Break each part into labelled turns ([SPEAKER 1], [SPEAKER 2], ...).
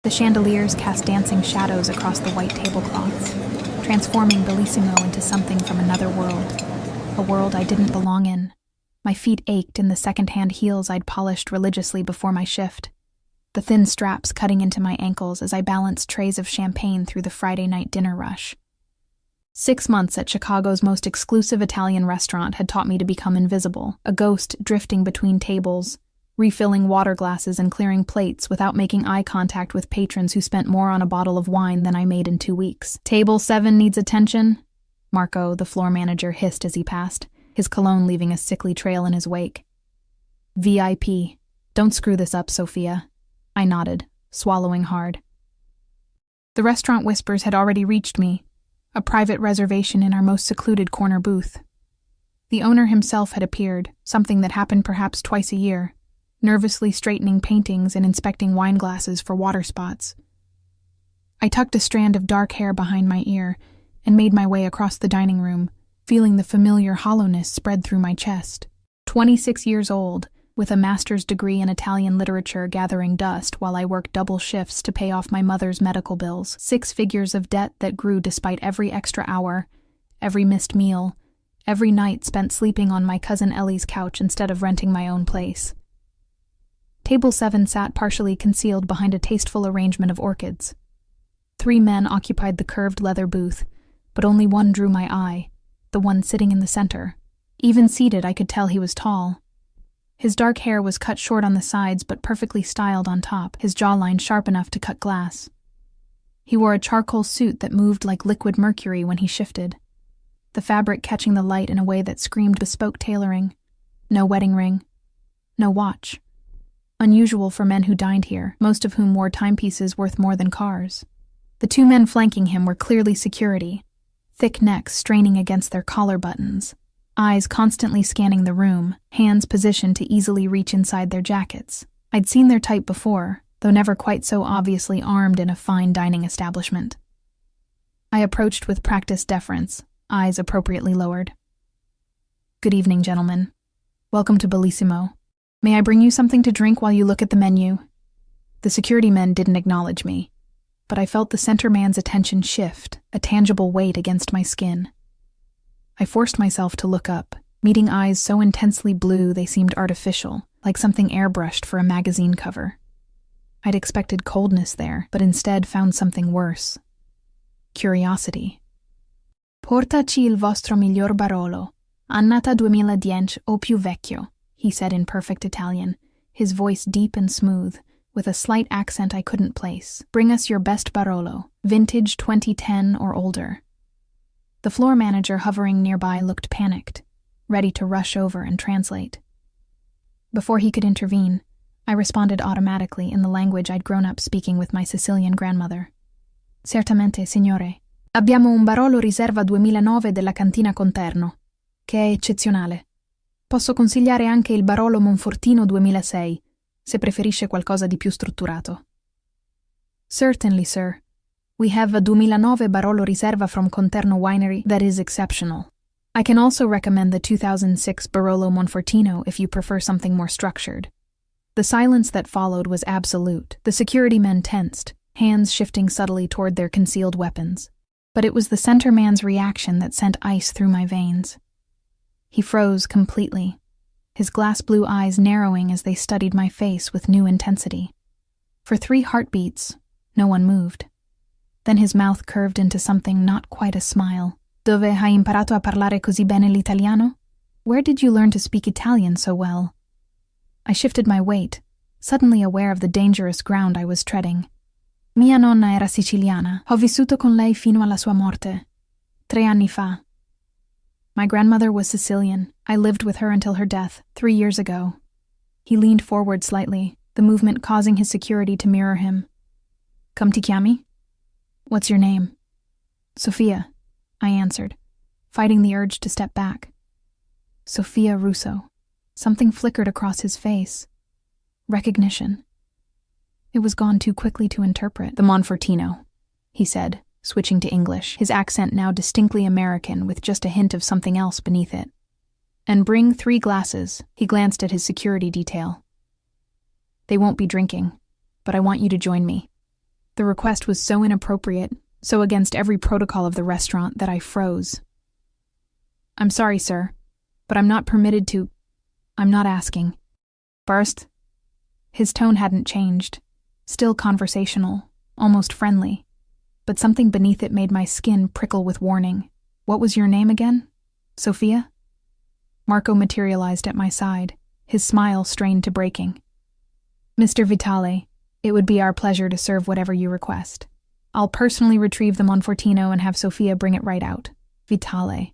[SPEAKER 1] The chandeliers cast dancing shadows across the white tablecloths, transforming Bellissimo into something from another world, a world I didn't belong in. My feet ached in the second-hand heels I'd polished religiously before my shift, the thin straps cutting into my ankles as I balanced trays of champagne through the Friday night dinner rush. 6 months at Chicago's most exclusive Italian restaurant had taught me to become invisible, a ghost drifting between tables, refilling water glasses and clearing plates without making eye contact with patrons who spent more on a bottle of wine than I made in 2 weeks. "Table 7 needs attention," Marco, the floor manager, hissed as he passed, his cologne leaving a sickly trail in his wake. "VIP. Don't screw this up, Sophia." I nodded, swallowing hard. The restaurant whispers had already reached me, a private reservation in our most secluded corner booth. The owner himself had appeared, something that happened perhaps twice a year, nervously straightening paintings and inspecting wine glasses for water spots. I tucked a strand of dark hair behind my ear and made my way across the dining room, feeling the familiar hollowness spread through my chest. 26 years old, with a master's degree in Italian literature gathering dust while I worked double shifts to pay off my mother's medical bills, 6 figures of debt that grew despite every extra hour, every missed meal, every night spent sleeping on my cousin Ellie's couch instead of renting my own place. Table 7 sat partially concealed behind a tasteful arrangement of orchids. 3 men occupied the curved leather booth, but only one drew my eye, the one sitting in the center. Even seated, I could tell he was tall. His dark hair was cut short on the sides but perfectly styled on top, his jawline sharp enough to cut glass. He wore a charcoal suit that moved like liquid mercury when he shifted, the fabric catching the light in a way that screamed bespoke tailoring. No wedding ring, no watch. Unusual for men who dined here, most of whom wore timepieces worth more than cars. The 2 men flanking him were clearly security, thick necks straining against their collar buttons, eyes constantly scanning the room, hands positioned to easily reach inside their jackets. I'd seen their type before, though never quite so obviously armed in a fine dining establishment. I approached with practiced deference, eyes appropriately lowered. "Good evening, gentlemen. Welcome to Bellissimo. May I bring you something to drink while you look at the menu?" The security men didn't acknowledge me, but I felt the center man's attention shift, a tangible weight against my skin. I forced myself to look up, meeting eyes so intensely blue they seemed artificial, like something airbrushed for a magazine cover. I'd expected coldness there, but instead found something worse. Curiosity. "Portaci il vostro miglior Barolo, annata 2010 o più vecchio," he said in perfect Italian, his voice deep and smooth, with a slight accent I couldn't place. "Bring us your best Barolo, vintage 2010 or older." The floor manager hovering nearby looked panicked, ready to rush over and translate. Before he could intervene, I responded automatically in the language I'd grown up speaking with my Sicilian grandmother. "Certamente, signore. Abbiamo un Barolo Riserva 2009 della cantina Conterno, che è eccezionale. Posso consigliare anche il Barolo Monfortino 2006, se preferisce qualcosa di più strutturato." "Certainly, sir. We have a 2009 Barolo Riserva from Conterno Winery that is exceptional. I can also recommend the 2006 Barolo Monfortino if you prefer something more structured." The silence that followed was absolute. The security men tensed, hands shifting subtly toward their concealed weapons. But it was the center man's reaction that sent ice through my veins. He froze completely, his glass blue eyes narrowing as they studied my face with new intensity. For 3 heartbeats, no one moved. Then his mouth curved into something not quite a smile. "Dove hai imparato a parlare così bene l'italiano? Where did you learn to speak Italian so well?" I shifted my weight, suddenly aware of the dangerous ground I was treading. "Mia nonna era siciliana. Ho vissuto con lei fino alla sua morte. 3 anni fa." My grandmother was Sicilian. I lived with her until her death, 3 years ago. He leaned forward slightly, the movement causing his security to mirror him. "Come ti chiami?" "What's your name?" "Sophia," I answered, fighting the urge to step back. Sophia Russo. Something flickered across his face. Recognition. It was gone too quickly to interpret. "The Monfortino," he said, switching to English, his accent now distinctly American with just a hint of something else beneath it. "And bring 3 glasses." He glanced at his security detail. "They won't be drinking, but I want you to join me." The request was so inappropriate, so against every protocol of the restaurant, that I froze. "I'm sorry, sir, but I'm not permitted to. I'm not asking." "First?" His tone hadn't changed, still conversational, almost friendly, but something beneath it made my skin prickle with warning. "What was your name again? Sophia?" Marco materialized at my side, his smile strained to breaking. "Mr. Vitale, it would be our pleasure to serve whatever you request. I'll personally retrieve the Monfortino and have Sophia bring it right out." Vitale.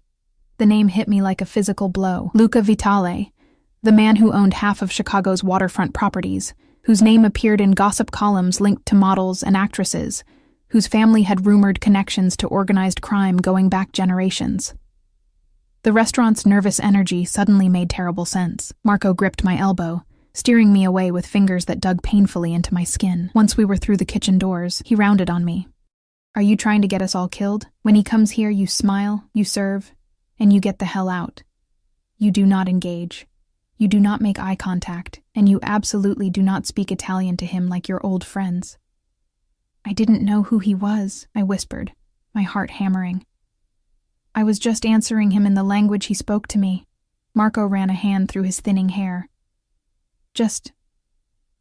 [SPEAKER 1] The name hit me like a physical blow. Luca Vitale, the man who owned half of Chicago's waterfront properties, whose name appeared in gossip columns linked to models and actresses, whose family had rumored connections to organized crime going back generations. The restaurant's nervous energy suddenly made terrible sense. Marco gripped my elbow, steering me away with fingers that dug painfully into my skin. Once we were through the kitchen doors, he rounded on me. "Are you trying to get us all killed? When he comes here, you smile, you serve, and you get the hell out. You do not engage. You do not make eye contact, and you absolutely do not speak Italian to him like your old friends." "I didn't know who he was," I whispered, my heart hammering. "I was just answering him in the language he spoke to me." Marco ran a hand through his thinning hair. "Just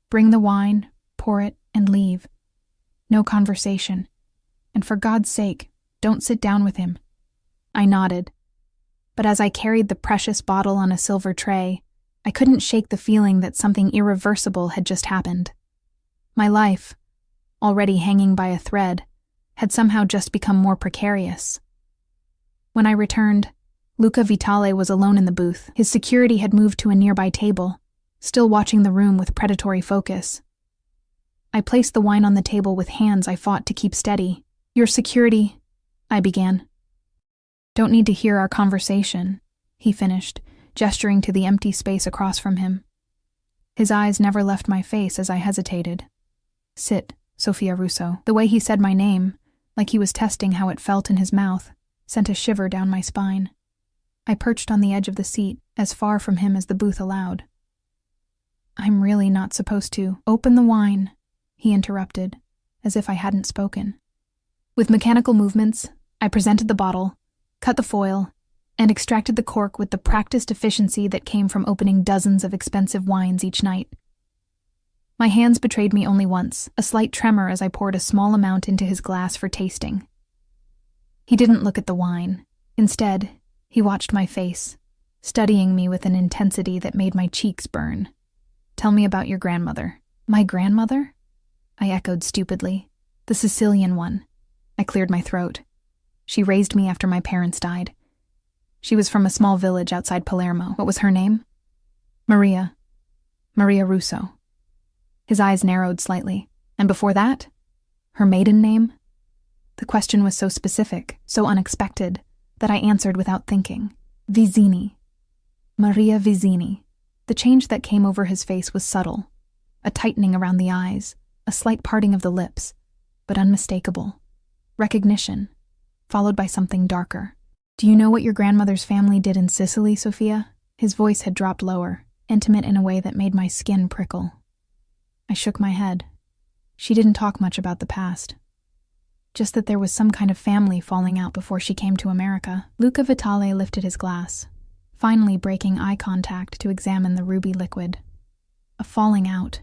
[SPEAKER 1] bring the wine, pour it, and leave. No conversation. And for God's sake, don't sit down with him." I nodded. But as I carried the precious bottle on a silver tray, I couldn't shake the feeling that something irreversible had just happened. My life, already hanging by a thread, had somehow just become more precarious. When I returned, Luca Vitale was alone in the booth. His security had moved to a nearby table, still watching the room with predatory focus. I placed the wine on the table with hands I fought to keep steady. "Your security," I began. "Don't need to hear our conversation," he finished, gesturing to the empty space across from him. His eyes never left my face as I hesitated. "Sit, Sophia Russo." The way he said my name, like he was testing how it felt in his mouth, sent a shiver down my spine. I perched on the edge of the seat, as far from him as the booth allowed. "I'm really not supposed to." "Open the wine," he interrupted, as if I hadn't spoken. With mechanical movements, I presented the bottle, cut the foil, and extracted the cork with the practiced efficiency that came from opening dozens of expensive wines each night. My hands betrayed me only once, a slight tremor as I poured a small amount into his glass for tasting. He didn't look at the wine. Instead, he watched my face, studying me with an intensity that made my cheeks burn. "Tell me about your grandmother." "My grandmother?" I echoed stupidly. "The Sicilian one." I cleared my throat. "She raised me after my parents died. She was from a small village outside Palermo." "What was her name?" "Maria. Maria Russo." His eyes narrowed slightly. "And before that? Her maiden name?" The question was so specific, so unexpected, that I answered without thinking. "Vizzini. Maria Vizzini." The change that came over his face was subtle. A tightening around the eyes, a slight parting of the lips, but unmistakable. Recognition, followed by something darker. "Do you know what your grandmother's family did in Sicily, Sophia?" His voice had dropped lower, intimate in a way that made my skin prickle. I shook my head. She didn't talk much about the past. Just that there was some kind of family falling out before she came to America. Luca Vitale lifted his glass, finally breaking eye contact to examine the ruby liquid. "A falling out,"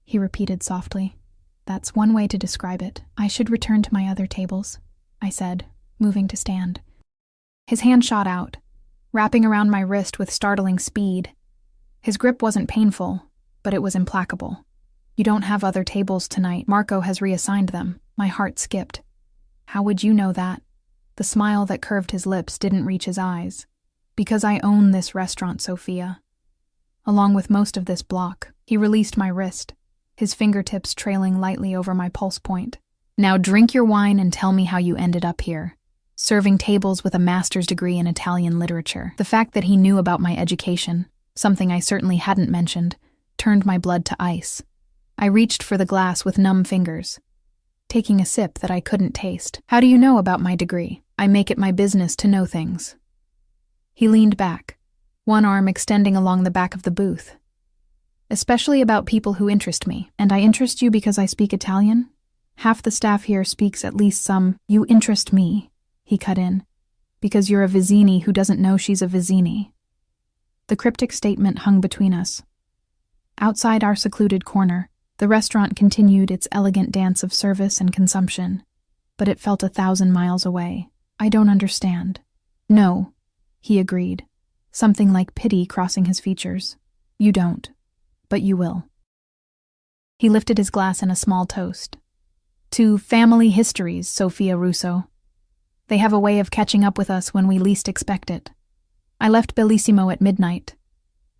[SPEAKER 1] he repeated softly. "That's one way to describe it." "I should return to my other tables," I said, moving to stand. His hand shot out, wrapping around my wrist with startling speed. His grip wasn't painful, but it was implacable. "You don't have other tables tonight. Marco has reassigned them." My heart skipped. "How would you know that?" The smile that curved his lips didn't reach his eyes. "Because I own this restaurant, Sophia. Along with most of this block." He released my wrist, his fingertips trailing lightly over my pulse point. "Now drink your wine and tell me how you ended up here, serving tables with a master's degree in Italian literature." The fact that he knew about my education, something I certainly hadn't mentioned, turned my blood to ice. I reached for the glass with numb fingers, taking a sip that I couldn't taste. "How do you know about my degree?" "I make it my business to know things." He leaned back, one arm extending along the back of the booth. "Especially about people who interest me. And I interest you because I speak Italian?" Half the staff here speaks at least some. You interest me, he cut in, because you're a Vizzini who doesn't know she's a Vizzini. The cryptic statement hung between us. Outside our secluded corner, the restaurant continued its elegant dance of service and consumption, but it felt 1,000 miles away. I don't understand. No, he agreed, something like pity crossing his features. You don't, but you will. He lifted his glass in a small toast. To family histories, Sophia Russo. They have a way of catching up with us when we least expect it. I left Bellissimo at midnight,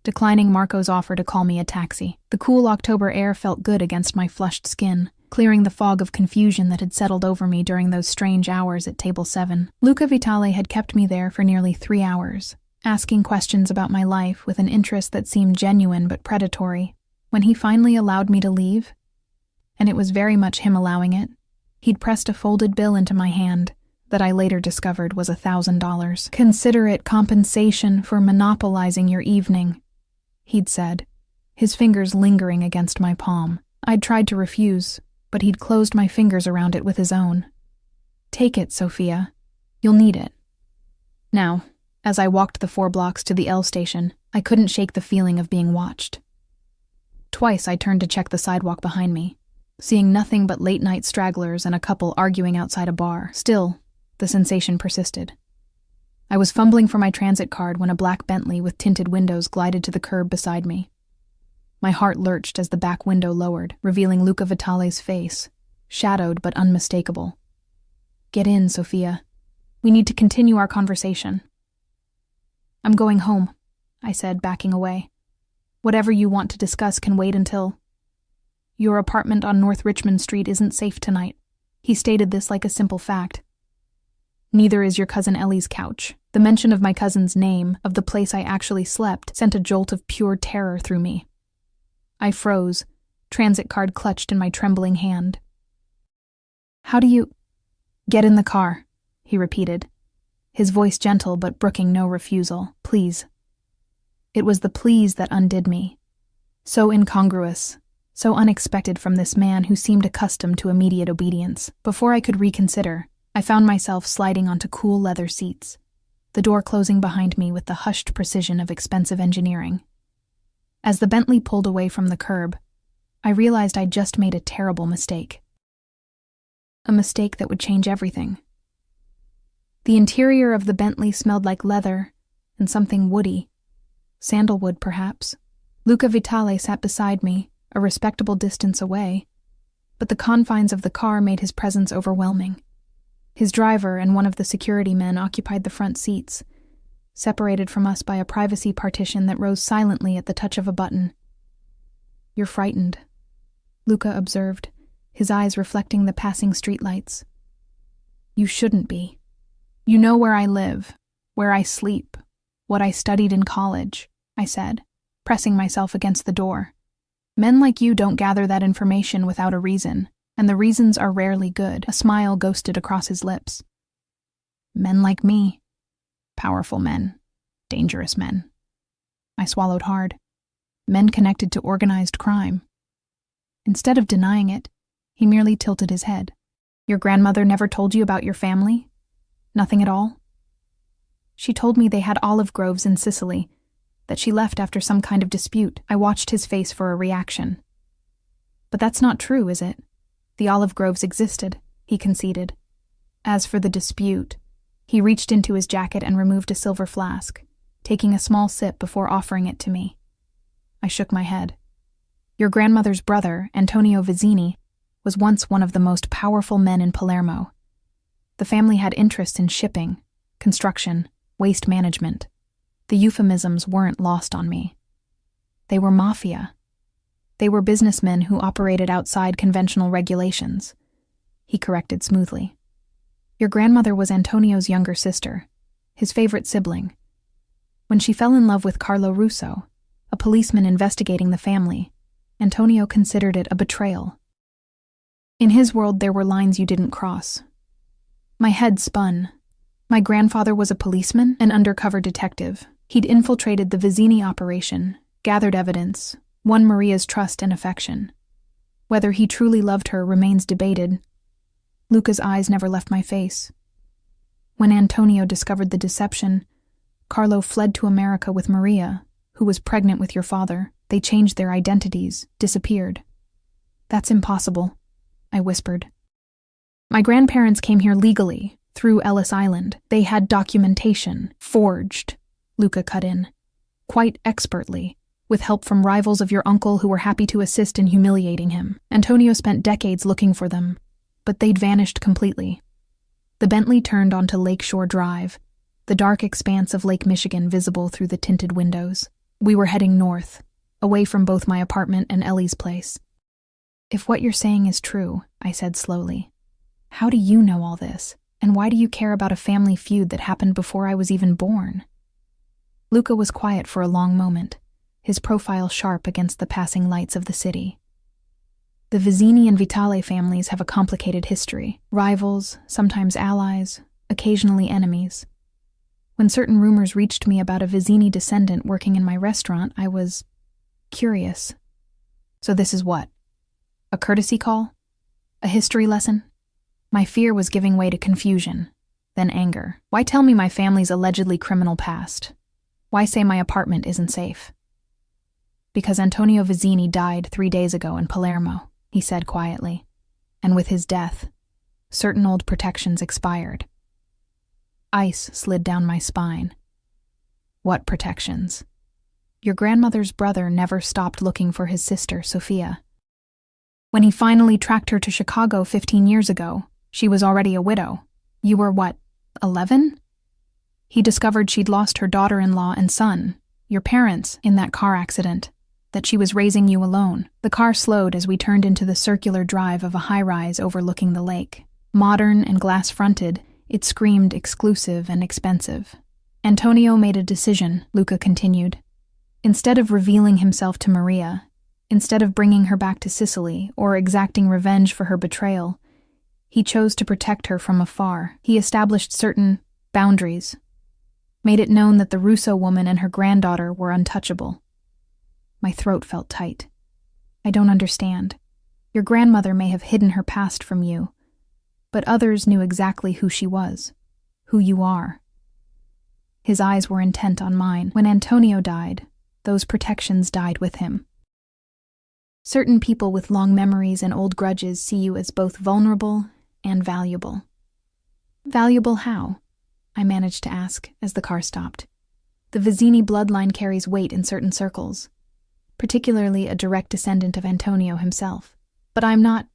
[SPEAKER 1] declining Marco's offer to call me a taxi. The cool October air felt good against my flushed skin, clearing the fog of confusion that had settled over me during those strange hours at Table 7. Luca Vitale had kept me there for nearly 3 hours, asking questions about my life with an interest that seemed genuine but predatory. When he finally allowed me to leave, and it was very much him allowing it, he'd pressed a folded bill into my hand that I later discovered was $1,000. Consider it compensation for monopolizing your evening, he'd said, his fingers lingering against my palm. I'd tried to refuse, but he'd closed my fingers around it with his own. Take it, Sophia. You'll need it. Now, as I walked the 4 blocks to the L station, I couldn't shake the feeling of being watched. Twice I turned to check the sidewalk behind me, seeing nothing but late-night stragglers and a couple arguing outside a bar. Still, the sensation persisted. I was fumbling for my transit card when a black Bentley with tinted windows glided to the curb beside me. My heart lurched as the back window lowered, revealing Luca Vitale's face, shadowed but unmistakable. Get in, Sophia. We need to continue our conversation. I'm going home, I said, backing away. Whatever you want to discuss can wait until... Your apartment on North Richmond Street isn't safe tonight. He stated this like a simple fact. Neither is your cousin Ellie's couch. The mention of my cousin's name, of the place I actually slept, sent a jolt of pure terror through me. I froze, transit card clutched in my trembling hand. How do you... Get in the car, he repeated, his voice gentle but brooking no refusal. Please. It was the please that undid me. So incongruous, so unexpected from this man who seemed accustomed to immediate obedience. Before I could reconsider, I found myself sliding onto cool leather seats, the door closing behind me with the hushed precision of expensive engineering. As the Bentley pulled away from the curb, I realized I'd just made a terrible mistake. A mistake that would change everything. The interior of the Bentley smelled like leather and something woody. Sandalwood, perhaps. Luca Vitale sat beside me, a respectable distance away, but the confines of the car made his presence overwhelming. His driver and one of the security men occupied the front seats, separated from us by a privacy partition that rose silently at the touch of a button. You're frightened, Luca observed, his eyes reflecting the passing streetlights. You shouldn't be. You know where I live, where I sleep, what I studied in college, I said, pressing myself against the door. Men like you don't gather that information without a reason, and the reasons are rarely good. A smile ghosted across his lips. Men like me. Powerful men. Dangerous men. I swallowed hard. Men connected to organized crime. Instead of denying it, he merely tilted his head. Your grandmother never told you about your family? Nothing at all? She told me they had olive groves in Sicily, that she left after some kind of dispute. I watched his face for a reaction. But that's not true, is it? The olive groves existed, he conceded. As for the dispute, he reached into his jacket and removed a silver flask, taking a small sip before offering it to me. I shook my head. Your grandmother's brother, Antonio Vizzini, was once one of the most powerful men in Palermo. The family had interests in shipping, construction, waste management. The euphemisms weren't lost on me. They were Mafia. They were businessmen who operated outside conventional regulations. He corrected smoothly. Your grandmother was Antonio's younger sister, his favorite sibling. When she fell in love with Carlo Russo, a policeman investigating the family, Antonio considered it a betrayal. In his world, there were lines you didn't cross. My head spun. My grandfather was a policeman, an undercover detective. He'd infiltrated the Vizzini operation, gathered evidence, won Maria's trust and affection. Whether he truly loved her remains debated. Luca's eyes never left my face. When Antonio discovered the deception, Carlo fled to America with Maria, who was pregnant with your father. They changed their identities, disappeared. That's impossible, I whispered. My grandparents came here legally, through Ellis Island. They had documentation, forged, Luca cut in, quite expertly, with help from rivals of your uncle who were happy to assist in humiliating him. Antonio spent decades looking for them, but they'd vanished completely. The Bentley turned onto Lakeshore Drive, the dark expanse of Lake Michigan visible through the tinted windows. We were heading north, away from both my apartment and Ellie's place. If what you're saying is true, I said slowly, how do you know all this? And why do you care about a family feud that happened before I was even born? Luca was quiet for a long moment, his profile sharp against the passing lights of the city. The Vizzini and Vitale families have a complicated history. Rivals, sometimes allies, occasionally enemies. When certain rumors reached me about a Vizzini descendant working in my restaurant, I was curious. So this is what? A courtesy call? A history lesson? My fear was giving way to confusion, then anger. Why tell me my family's allegedly criminal past? Why say my apartment isn't safe? Because Antonio Vizzini died 3 days ago in Palermo, he said quietly, and with his death, certain old protections expired. Ice slid down my spine. What protections? Your grandmother's brother never stopped looking for his sister, Sophia. When he finally tracked her to Chicago 15 years ago, she was already a widow. You were, what, 11? He discovered she'd lost her daughter-in-law and son, your parents, in that car accident, that she was raising you alone. The car slowed as we turned into the circular drive of a high-rise overlooking the lake. Modern and glass-fronted, it screamed exclusive and expensive. Antonio made a decision, Luca continued. Instead of revealing himself to Maria, instead of bringing her back to Sicily or exacting revenge for her betrayal, he chose to protect her from afar. He established certain boundaries, made it known that the Russo woman and her granddaughter were untouchable. My throat felt tight. I don't understand. Your grandmother may have hidden her past from you, but others knew exactly who she was, who you are. His eyes were intent on mine. When Antonio died, those protections died with him. Certain people with long memories and old grudges see you as both vulnerable and valuable. Valuable how? I managed to ask as the car stopped. The Vizzini bloodline carries weight in certain circles, particularly a direct descendant of Antonio himself. But I'm not.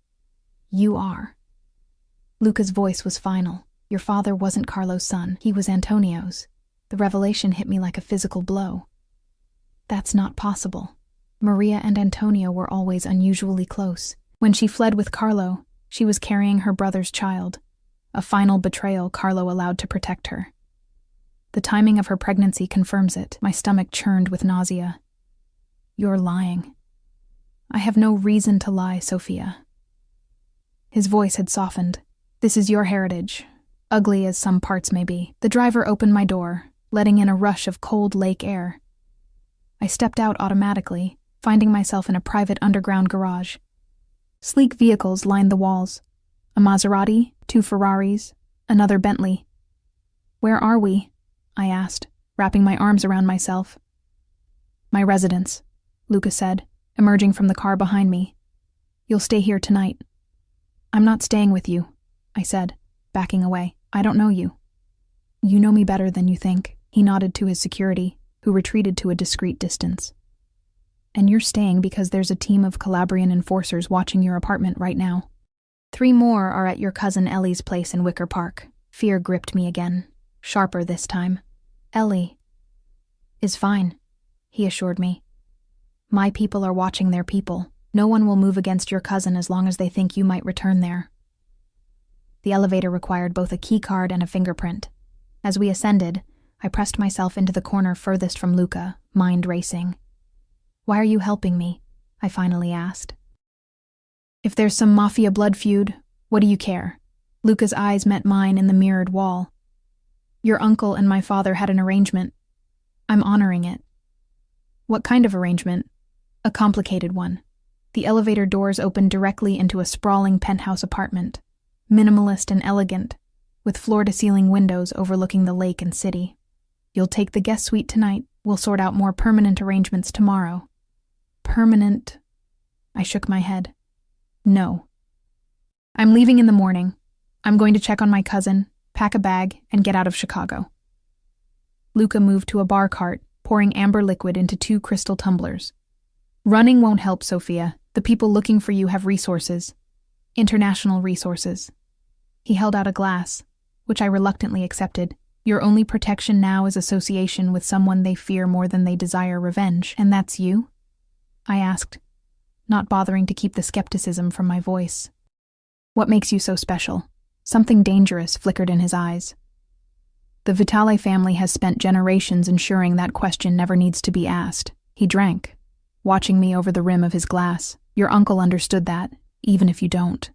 [SPEAKER 1] You are. Luca's voice was final. Your father wasn't Carlo's son, he was Antonio's. The revelation hit me like a physical blow. That's not possible. Maria and Antonio were always unusually close. When she fled with Carlo, she was carrying her brother's child, a final betrayal Carlo allowed to protect her. The timing of her pregnancy confirms it. My stomach churned with nausea. You're lying. I have no reason to lie, Sophia. His voice had softened. This is your heritage, ugly as some parts may be. The driver opened my door, letting in a rush of cold lake air. I stepped out automatically, finding myself in a private underground garage. Sleek vehicles lined the walls. A Maserati, 2 Ferraris, another Bentley. Where are we? I asked, wrapping my arms around myself. My residence, Luca said, emerging from the car behind me. You'll stay here tonight. I'm not staying with you, I said, backing away. I don't know you. You know me better than you think. He nodded to his security, who retreated to a discreet distance. And you're staying because there's a team of Calabrian enforcers watching your apartment right now. 3 more are at your cousin Ellie's place in Wicker Park. Fear gripped me again, sharper this time. Ellie is fine, he assured me. My people are watching their people. No one will move against your cousin as long as they think you might return there. The elevator required both a key card and a fingerprint. As we ascended, I pressed myself into the corner furthest from Luca, mind racing. Why are you helping me? I finally asked. If there's some Mafia blood feud, what do you care? Luca's eyes met mine in the mirrored wall. Your uncle and my father had an arrangement. I'm honoring it. What kind of arrangement? A complicated one. The elevator doors opened directly into a sprawling penthouse apartment, minimalist and elegant, with floor-to-ceiling windows overlooking the lake and city. "You'll take the guest suite tonight. We'll sort out more permanent arrangements tomorrow." "Permanent?" I shook my head. "No. I'm leaving in the morning. I'm going to check on my cousin, pack a bag, and get out of Chicago." Luca moved to a bar cart, pouring amber liquid into 2 crystal tumblers. "Running won't help, Sophia. The people looking for you have resources. International resources." He held out a glass, which I reluctantly accepted. "Your only protection now is association with someone they fear more than they desire revenge, and that's you?" I asked, not bothering to keep the skepticism from my voice. "What makes you so special?" Something dangerous flickered in his eyes. "The Vitale family has spent generations ensuring that question never needs to be asked." He drank, watching me over the rim of his glass. "Your uncle understood that, even if you don't."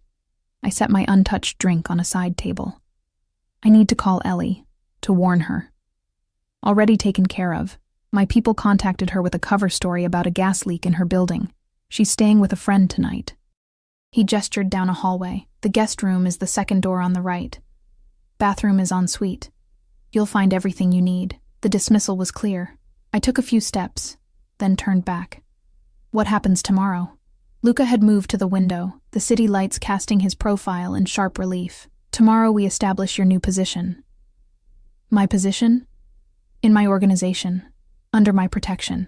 [SPEAKER 1] I set my untouched drink on a side table. "I need to call Ellie, to warn her." "Already taken care of. My people contacted her with a cover story about a gas leak in her building. She's staying with a friend tonight." He gestured down a hallway. "The guest room is the second door on the right. Bathroom is en suite. You'll find everything you need." The dismissal was clear. I took a few steps, then turned back. "What happens tomorrow?" Luca had moved to the window, the city lights casting his profile in sharp relief. "Tomorrow we establish your new position." "My position?" "In my organization, under my protection."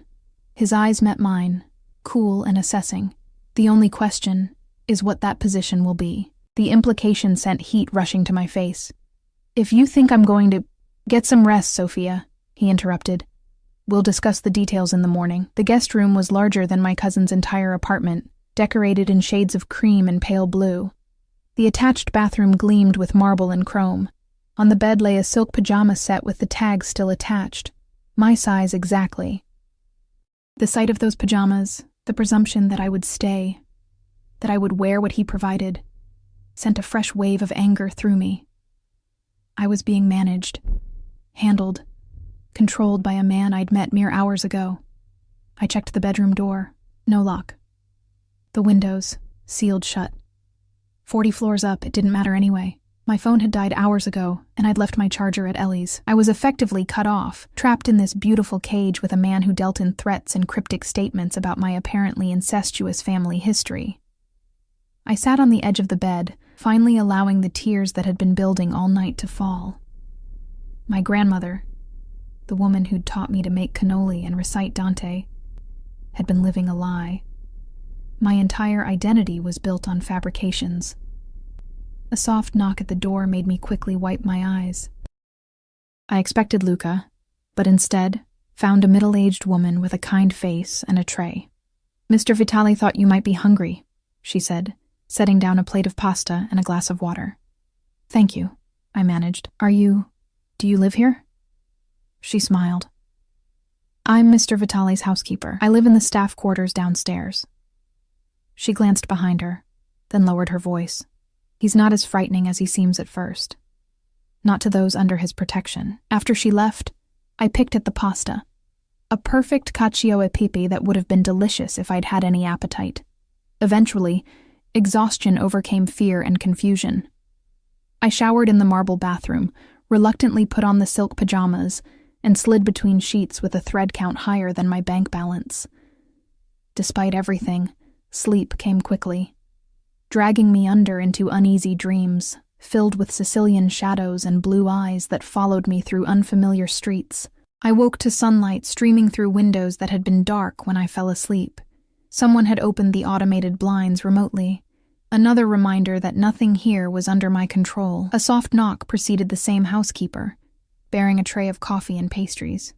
[SPEAKER 1] His eyes met mine, cool and assessing. "The only question is what that position will be." The implication sent heat rushing to my face. "If you think I'm going to—" "Get some rest, Sophia," he interrupted. "We'll discuss the details in the morning." The guest room was larger than my cousin's entire apartment, decorated in shades of cream and pale blue. The attached bathroom gleamed with marble and chrome. On the bed lay a silk pajama set with the tags still attached. My size exactly. The sight of those pajamas, the presumption that I would stay, that I would wear what he provided, sent a fresh wave of anger through me. I was being managed, handled, controlled by a man I'd met mere hours ago. I checked the bedroom door. No lock. The windows, sealed shut. 40 floors up, it didn't matter anyway. My phone had died hours ago, and I'd left my charger at Ellie's. I was effectively cut off, trapped in this beautiful cage with a man who dealt in threats and cryptic statements about my apparently incestuous family history. I sat on the edge of the bed, finally allowing the tears that had been building all night to fall. My grandmother, the woman who'd taught me to make cannoli and recite Dante, had been living a lie. My entire identity was built on fabrications. A soft knock at the door made me quickly wipe my eyes. I expected Luca, but instead found a middle-aged woman with a kind face and a tray. "Mr. Vitale thought you might be hungry," she said, setting down a plate of pasta and a glass of water. "Thank you," I managed. Do you live here?" She smiled. "I'm Mr. Vitale's housekeeper. I live in the staff quarters downstairs." She glanced behind her, then lowered her voice. "He's not as frightening as he seems at first. Not to those under his protection." After she left, I picked at the pasta. A perfect cacio e pepe that would have been delicious if I'd had any appetite. Eventually, exhaustion overcame fear and confusion. I showered in the marble bathroom, reluctantly put on the silk pajamas, and slid between sheets with a thread count higher than my bank balance. Despite everything, sleep came quickly, dragging me under into uneasy dreams, filled with Sicilian shadows and blue eyes that followed me through unfamiliar streets. I woke to sunlight streaming through windows that had been dark when I fell asleep. Someone had opened the automated blinds remotely. Another reminder that nothing here was under my control. A soft knock preceded the same housekeeper, bearing a tray of coffee and pastries.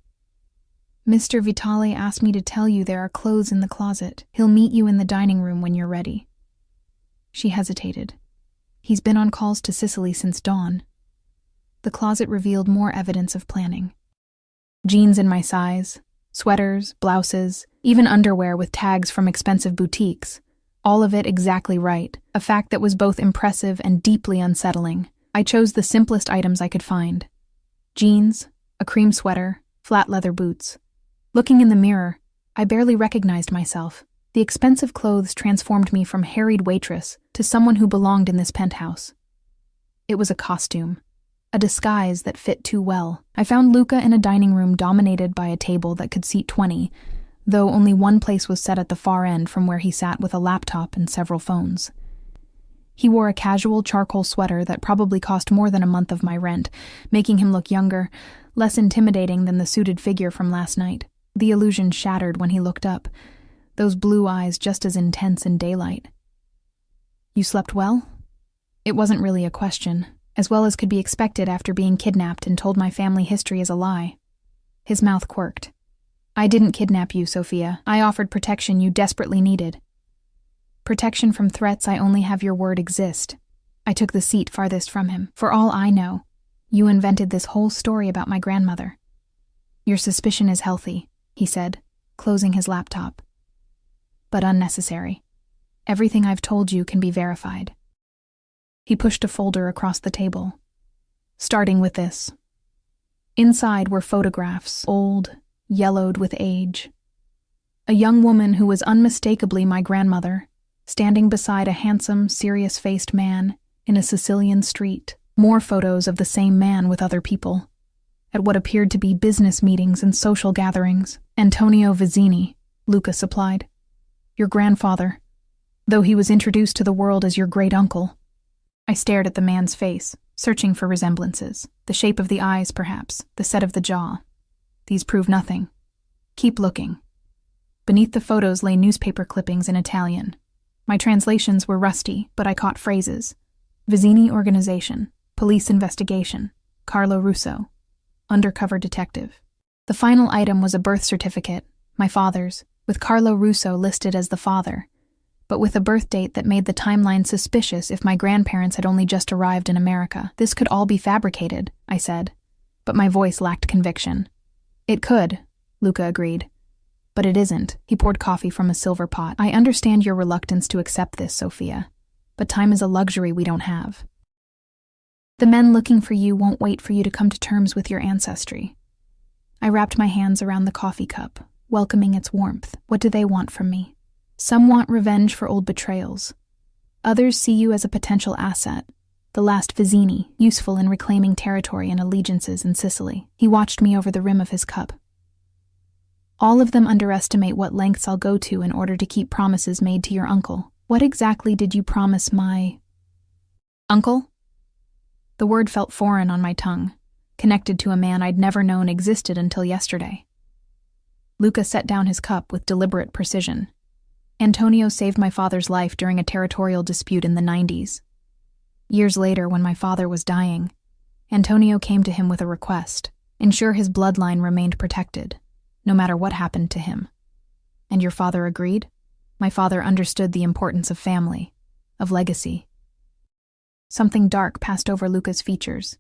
[SPEAKER 1] "Mr. Vitale asked me to tell you there are clothes in the closet. He'll meet you in the dining room when you're ready." She hesitated. "He's been on calls to Sicily since dawn." The closet revealed more evidence of planning. Jeans in my size, sweaters, blouses, even underwear with tags from expensive boutiques. All of it exactly right, a fact that was both impressive and deeply unsettling. I chose the simplest items I could find. Jeans, a cream sweater, flat leather boots. Looking in the mirror, I barely recognized myself. The expensive clothes transformed me from harried waitress to someone who belonged in this penthouse. It was a costume, a disguise that fit too well. I found Luca in a dining room dominated by a table that could seat 20, though only one place was set at the far end from where he sat with a laptop and several phones. He wore a casual charcoal sweater that probably cost more than a month of my rent, making him look younger, less intimidating than the suited figure from last night. The illusion shattered when he looked up, those blue eyes just as intense in daylight. "You slept well?" It wasn't really a question, as well as could be expected after being kidnapped and told my family history is a lie. His mouth quirked. "I didn't kidnap you, Sophia. I offered protection you desperately needed." "Protection from threats I only have your word exist." I took the seat farthest from him. "For all I know, you invented this whole story about my grandmother." "Your suspicion is healthy," he said, closing his laptop. "But unnecessary. Everything I've told you can be verified." He pushed a folder across the table. "Starting with this." Inside were photographs, old, yellowed with age. A young woman who was unmistakably my grandmother, standing beside a handsome, serious-faced man in a Sicilian street. More photos of the same man with other people. At what appeared to be business meetings and social gatherings. "Antonio Vizzini," Luca supplied. "Your grandfather, though he was introduced to the world as your great-uncle." I stared at the man's face, searching for resemblances. The shape of the eyes, perhaps, the set of the jaw. These prove nothing. "Keep looking." Beneath the photos lay newspaper clippings in Italian. My translations were rusty, but I caught phrases. Vizzini Organization, Police Investigation, Carlo Russo, Undercover Detective. The final item was a birth certificate, my father's, with Carlo Russo listed as the father, but with a birth date that made the timeline suspicious if my grandparents had only just arrived in America. "This could all be fabricated," I said, but my voice lacked conviction. "It could," Luca agreed. "But it isn't." He poured coffee from a silver pot. "I understand your reluctance to accept this, Sophia, but time is a luxury we don't have. The men looking for you won't wait for you to come to terms with your ancestry." I wrapped my hands around the coffee cup, welcoming its warmth. "What do they want from me?" "Some want revenge for old betrayals. Others see you as a potential asset, the last Vizzini, useful in reclaiming territory and allegiances in Sicily." He watched me over the rim of his cup. "All of them underestimate what lengths I'll go to in order to keep promises made to your uncle." "What exactly did you promise my uncle?" The word felt foreign on my tongue, connected to a man I'd never known existed until yesterday. Luca set down his cup with deliberate precision. "Antonio saved my father's life during a territorial dispute in the 90s. Years later, when my father was dying, Antonio came to him with a request: ensure his bloodline remained protected, no matter what happened to him. And your father agreed?" My father understood the importance of family, of legacy. Something dark passed over Luca's features.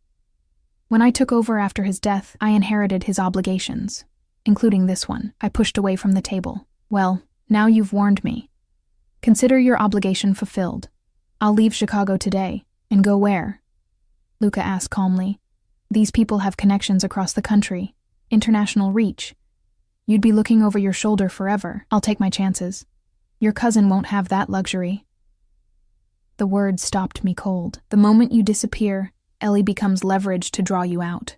[SPEAKER 1] "When I took over after his death, I inherited his obligations, including this one." I pushed away from the table. "Well, now you've warned me. Consider your obligation fulfilled. I'll leave Chicago today. And go where?" Luca asked calmly. "These people have connections across the country, international reach. You'd be looking over your shoulder forever. I'll take my chances. Your cousin won't have that luxury." The words stopped me cold. "The moment you disappear, Ellie becomes leverage to draw you out."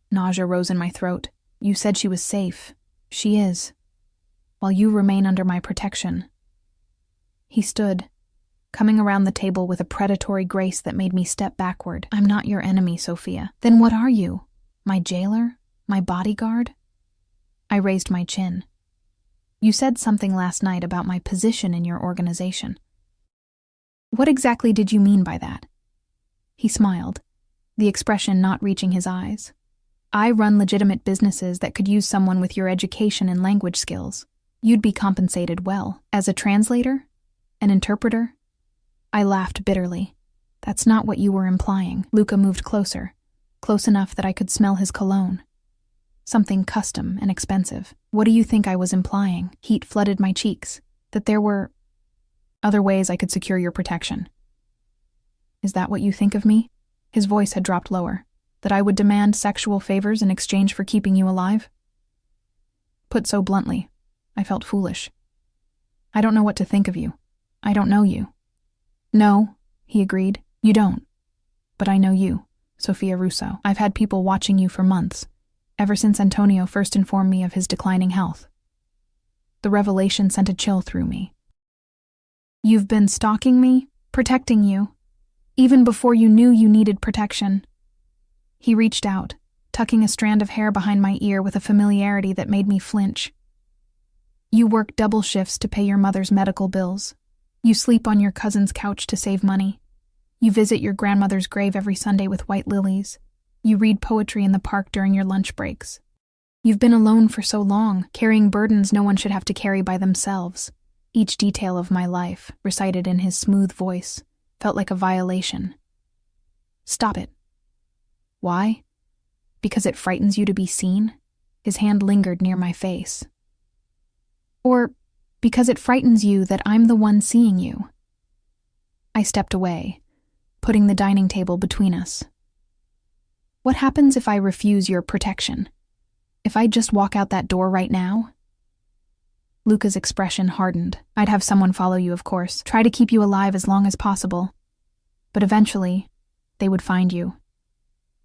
[SPEAKER 1] Nausea rose in my throat. "You said she was safe. She is. While you remain under my protection." He stood, coming around the table with a predatory grace that made me step backward. "I'm not your enemy, Sophia." "Then what are you? My jailer? My bodyguard?" I raised my chin. "You said something last night about my position in your organization. What exactly did you mean by that?" He smiled, the expression not reaching his eyes. "I run legitimate businesses that could use someone with your education and language skills. You'd be compensated well. As a translator? An interpreter?" I laughed bitterly. "That's not what you were implying." Luca moved closer, close enough that I could smell his cologne. Something custom and expensive. "What do you think I was implying?" Heat flooded my cheeks. "That there were other ways I could secure your protection." "Is that what you think of me?" His voice had dropped lower. "That I would demand sexual favors in exchange for keeping you alive?" Put so bluntly, I felt foolish. I don't know what to think of you. I don't know you. No, he agreed. You don't. But I know you, Sophia Russo. I've had people watching you for months, ever since Antonio first informed me of his declining health. The revelation sent a chill through me. You've been stalking me, protecting you, even before you knew you needed protection. He reached out, tucking a strand of hair behind my ear with a familiarity that made me flinch. You work double shifts to pay your mother's medical bills. You sleep on your cousin's couch to save money. You visit your grandmother's grave every Sunday with white lilies. You read poetry in the park during your lunch breaks. You've been alone for so long, carrying burdens no one should have to carry by themselves. Each detail of my life, recited in his smooth voice, felt like a violation. Stop it. Why? Because it frightens you to be seen? His hand lingered near my face. Or because it frightens you that I'm the one seeing you? I stepped away, putting the dining table between us. What happens if I refuse your protection? If I just walk out that door right now? Luca's expression hardened. I'd have someone follow you, of course, try to keep you alive as long as possible. But eventually, they would find you.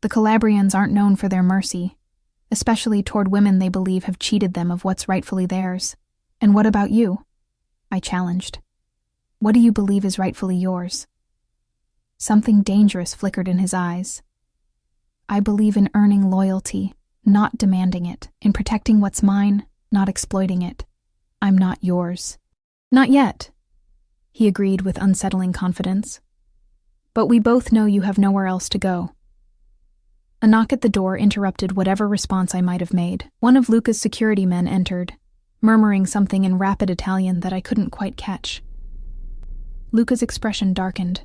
[SPEAKER 1] The Calabrians aren't known for their mercy, especially toward women they believe have cheated them of what's rightfully theirs. And what about you? I challenged. What do you believe is rightfully yours? Something dangerous flickered in his eyes. I believe in earning loyalty, not demanding it, in protecting what's mine, not exploiting it. I'm not yours. Not yet, he agreed with unsettling confidence. But we both know you have nowhere else to go. A knock at the door interrupted whatever response I might have made. One of Luca's security men entered, murmuring something in rapid Italian that I couldn't quite catch. Luca's expression darkened.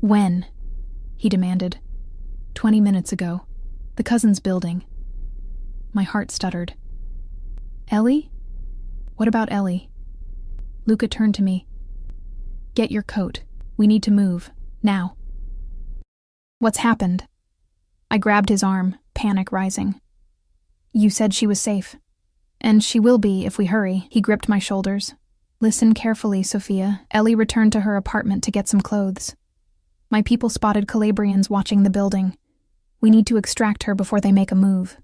[SPEAKER 1] When? He demanded. 20 minutes ago. The cousin's building. My heart stuttered. Ellie? What about Ellie? Luca turned to me. Get your coat. We need to move. Now. What's happened? I grabbed his arm, panic rising. You said she was safe. And she will be if we hurry. He gripped my shoulders. Listen carefully, Sophia. Ellie returned to her apartment to get some clothes. My people spotted Calabrians watching the building. We need to extract her before they make a move.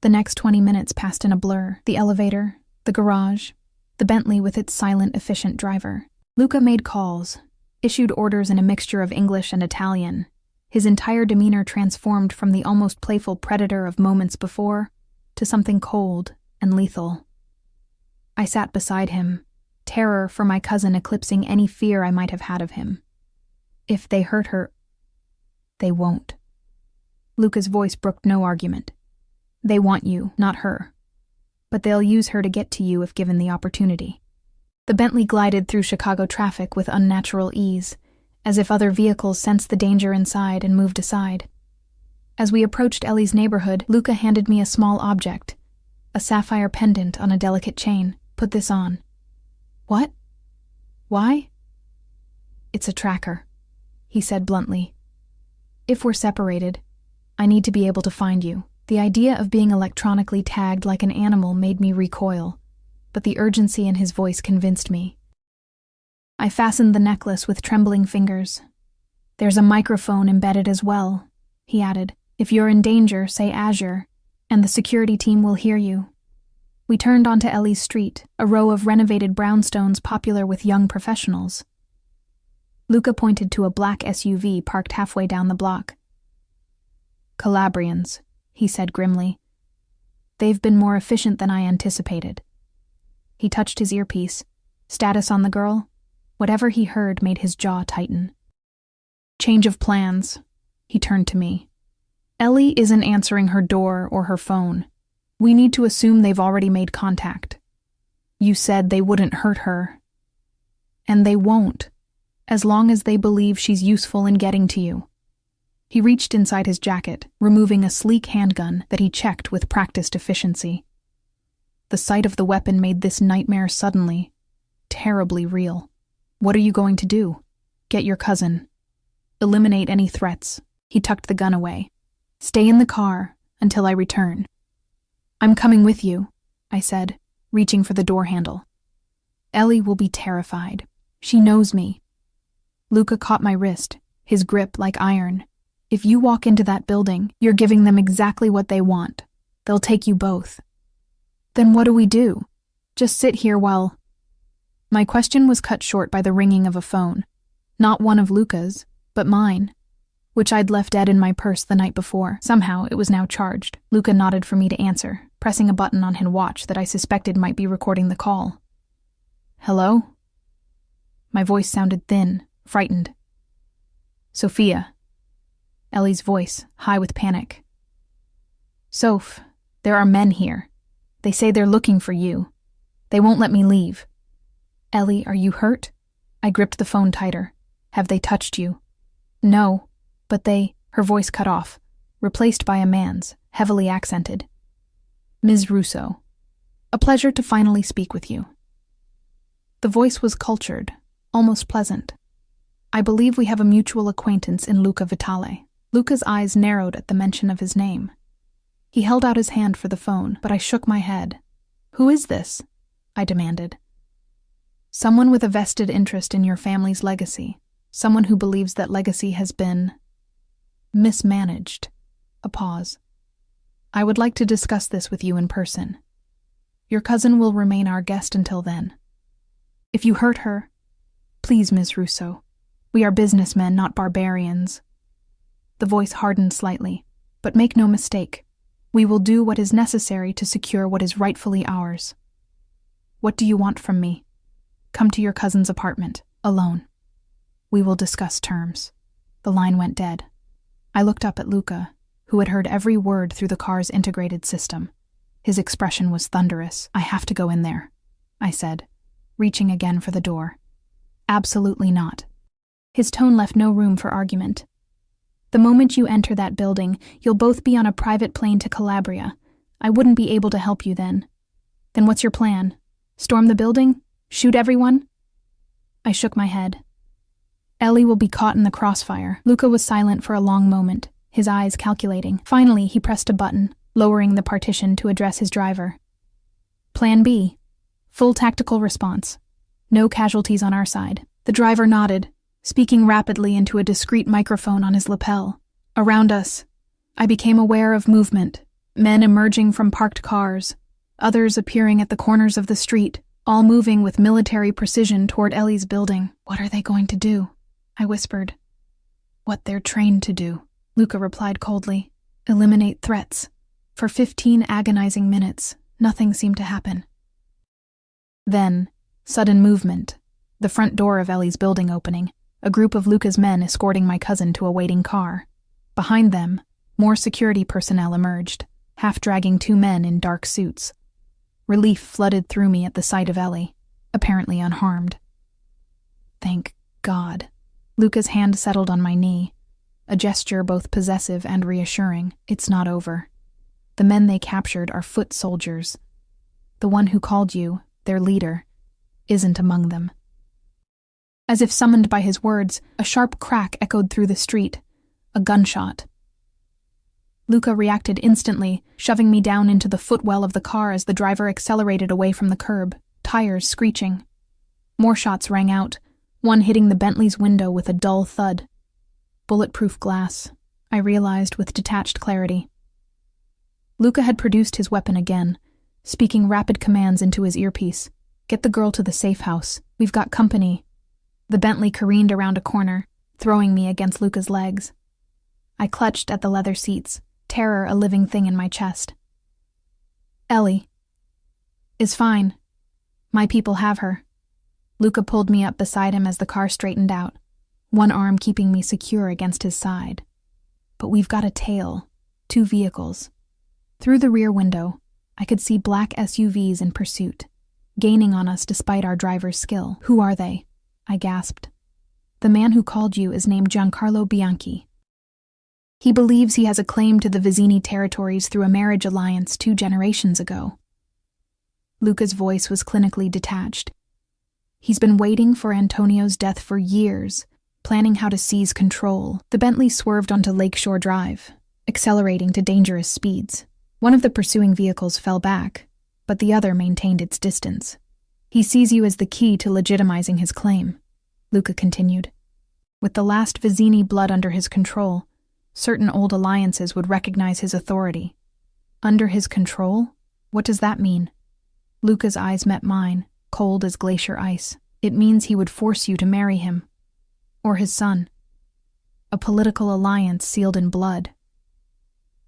[SPEAKER 1] The next 20 minutes passed in a blur. The elevator, the garage, the Bentley with its silent, efficient driver. Luca made calls, issued orders in a mixture of English and Italian. His entire demeanor transformed from the almost playful predator of moments before to something cold and lethal. I sat beside him, terror for my cousin eclipsing any fear I might have had of him. If they hurt her, they won't. Luca's voice brooked no argument. They want you, not her. But they'll use her to get to you if given the opportunity. The Bentley glided through Chicago traffic with unnatural ease, as if other vehicles sensed the danger inside and moved aside. As we approached Ellie's neighborhood, Luca handed me a small object, a sapphire pendant on a delicate chain. Put this on. What? Why? It's a tracker, he said bluntly. If we're separated, I need to be able to find you. The idea of being electronically tagged like an animal made me recoil, but the urgency in his voice convinced me. I fastened the necklace with trembling fingers. There's a microphone embedded as well, he added. If you're in danger, say Azure, and the security team will hear you. We turned onto Ellie's street, a row of renovated brownstones popular with young professionals. Luca pointed to a black SUV parked halfway down the block. Calabrians, he said grimly. They've been more efficient than I anticipated. He touched his earpiece. Status on the girl? Whatever he heard made his jaw tighten. Change of plans. He turned to me. Ellie isn't answering her door or her phone. We need to assume they've already made contact. You said they wouldn't hurt her. And they won't, as long as they believe she's useful in getting to you. He reached inside his jacket, removing a sleek handgun that he checked with practiced efficiency. The sight of the weapon made this nightmare suddenly, terribly real. What are you going to do? Get your cousin. Eliminate any threats. He tucked the gun away. Stay in the car until I return. I'm coming with you, I said, reaching for the door handle. Ellie will be terrified. She knows me. Luca caught my wrist, his grip like iron. If you walk into that building, you're giving them exactly what they want. They'll take you both. Then what do we do? Just sit here while... My question was cut short by the ringing of a phone. Not one of Luca's, but mine, which I'd left dead in my purse the night before. Somehow it was now charged. Luca nodded for me to answer, pressing a button on his watch that I suspected might be recording the call. Hello? My voice sounded thin, frightened. Sophia. Ellie's voice, high with panic. Soph, there are men here. They say they're looking for you. They won't let me leave. Ellie, are you hurt? I gripped the phone tighter. Have they touched you? No, but they... Her voice cut off, replaced by a man's, heavily accented. Ms. Russo, a pleasure to finally speak with you. The voice was cultured, almost pleasant. I believe we have a mutual acquaintance in Luca Vitale. Luca's eyes narrowed at the mention of his name. He held out his hand for the phone, but I shook my head. Who is this? I demanded. Someone with a vested interest in your family's legacy. Someone who believes that legacy has been... mismanaged. A pause. I would like to discuss this with you in person. Your cousin will remain our guest until then. If you hurt her, please, Ms. Russo. We are businessmen, not barbarians. The voice hardened slightly, but make no mistake. We will do what is necessary to secure what is rightfully ours. What do you want from me? Come to your cousin's apartment, alone. We will discuss terms. The line went dead. I looked up at Luca, who had heard every word through the car's integrated system. His expression was thunderous. I have to go in there, I said, reaching again for the door. Absolutely not. His tone left no room for argument. The moment you enter that building, you'll both be on a private plane to Calabria. I wouldn't be able to help you then. Then what's your plan? Storm the building? Shoot everyone? I shook my head. Ellie will be caught in the crossfire. Luca was silent for a long moment, his eyes calculating. Finally, he pressed a button, lowering the partition to address his driver. Plan B. Full tactical response. No casualties on our side. The driver nodded, speaking rapidly into a discreet microphone on his lapel. Around us, I became aware of movement. Men emerging from parked cars, others appearing at the corners of the street, all moving with military precision toward Ellie's building. What are they going to do? I whispered. What they're trained to do, Luca replied coldly. Eliminate threats. For 15 agonizing minutes, nothing seemed to happen. Then, sudden movement. The front door of Ellie's building opening, a group of Luca's men escorting my cousin to a waiting car. Behind them, more security personnel emerged, half-dragging 2 men in dark suits. Relief flooded through me at the sight of Ellie, apparently unharmed. Thank God. Luca's hand settled on my knee, a gesture both possessive and reassuring. It's not over. The men they captured are foot soldiers. The one who called you, their leader, isn't among them. As if summoned by his words, a sharp crack echoed through the street. A gunshot. Luca reacted instantly, shoving me down into the footwell of the car as the driver accelerated away from the curb, tires screeching. More shots rang out, one hitting the Bentley's window with a dull thud. Bulletproof glass, I realized with detached clarity. Luca had produced his weapon again, speaking rapid commands into his earpiece. Get the girl to the safe house. We've got company. The Bentley careened around a corner, throwing me against Luca's legs. I clutched at the leather seats, terror a living thing in my chest. Ellie is fine. My people have her. Luca pulled me up beside him as the car straightened out, one arm keeping me secure against his side. But we've got a tail, 2 vehicles. Through the rear window, I could see black SUVs in pursuit, gaining on us despite our driver's skill. Who are they? I gasped. The man who called you is named Giancarlo Bianchi. He believes he has a claim to the Vizzini territories through a marriage alliance 2 generations ago. Luca's voice was clinically detached. He's been waiting for Antonio's death for years, planning how to seize control. The Bentley swerved onto Lakeshore Drive, accelerating to dangerous speeds. One of the pursuing vehicles fell back, but the other maintained its distance. He sees you as the key to legitimizing his claim, Luca continued. With the last Vizzini blood under his control, certain old alliances would recognize his authority. Under his control? What does that mean? Luca's eyes met mine, cold as glacier ice. It means he would force you to marry him. Or his son. A political alliance sealed in blood.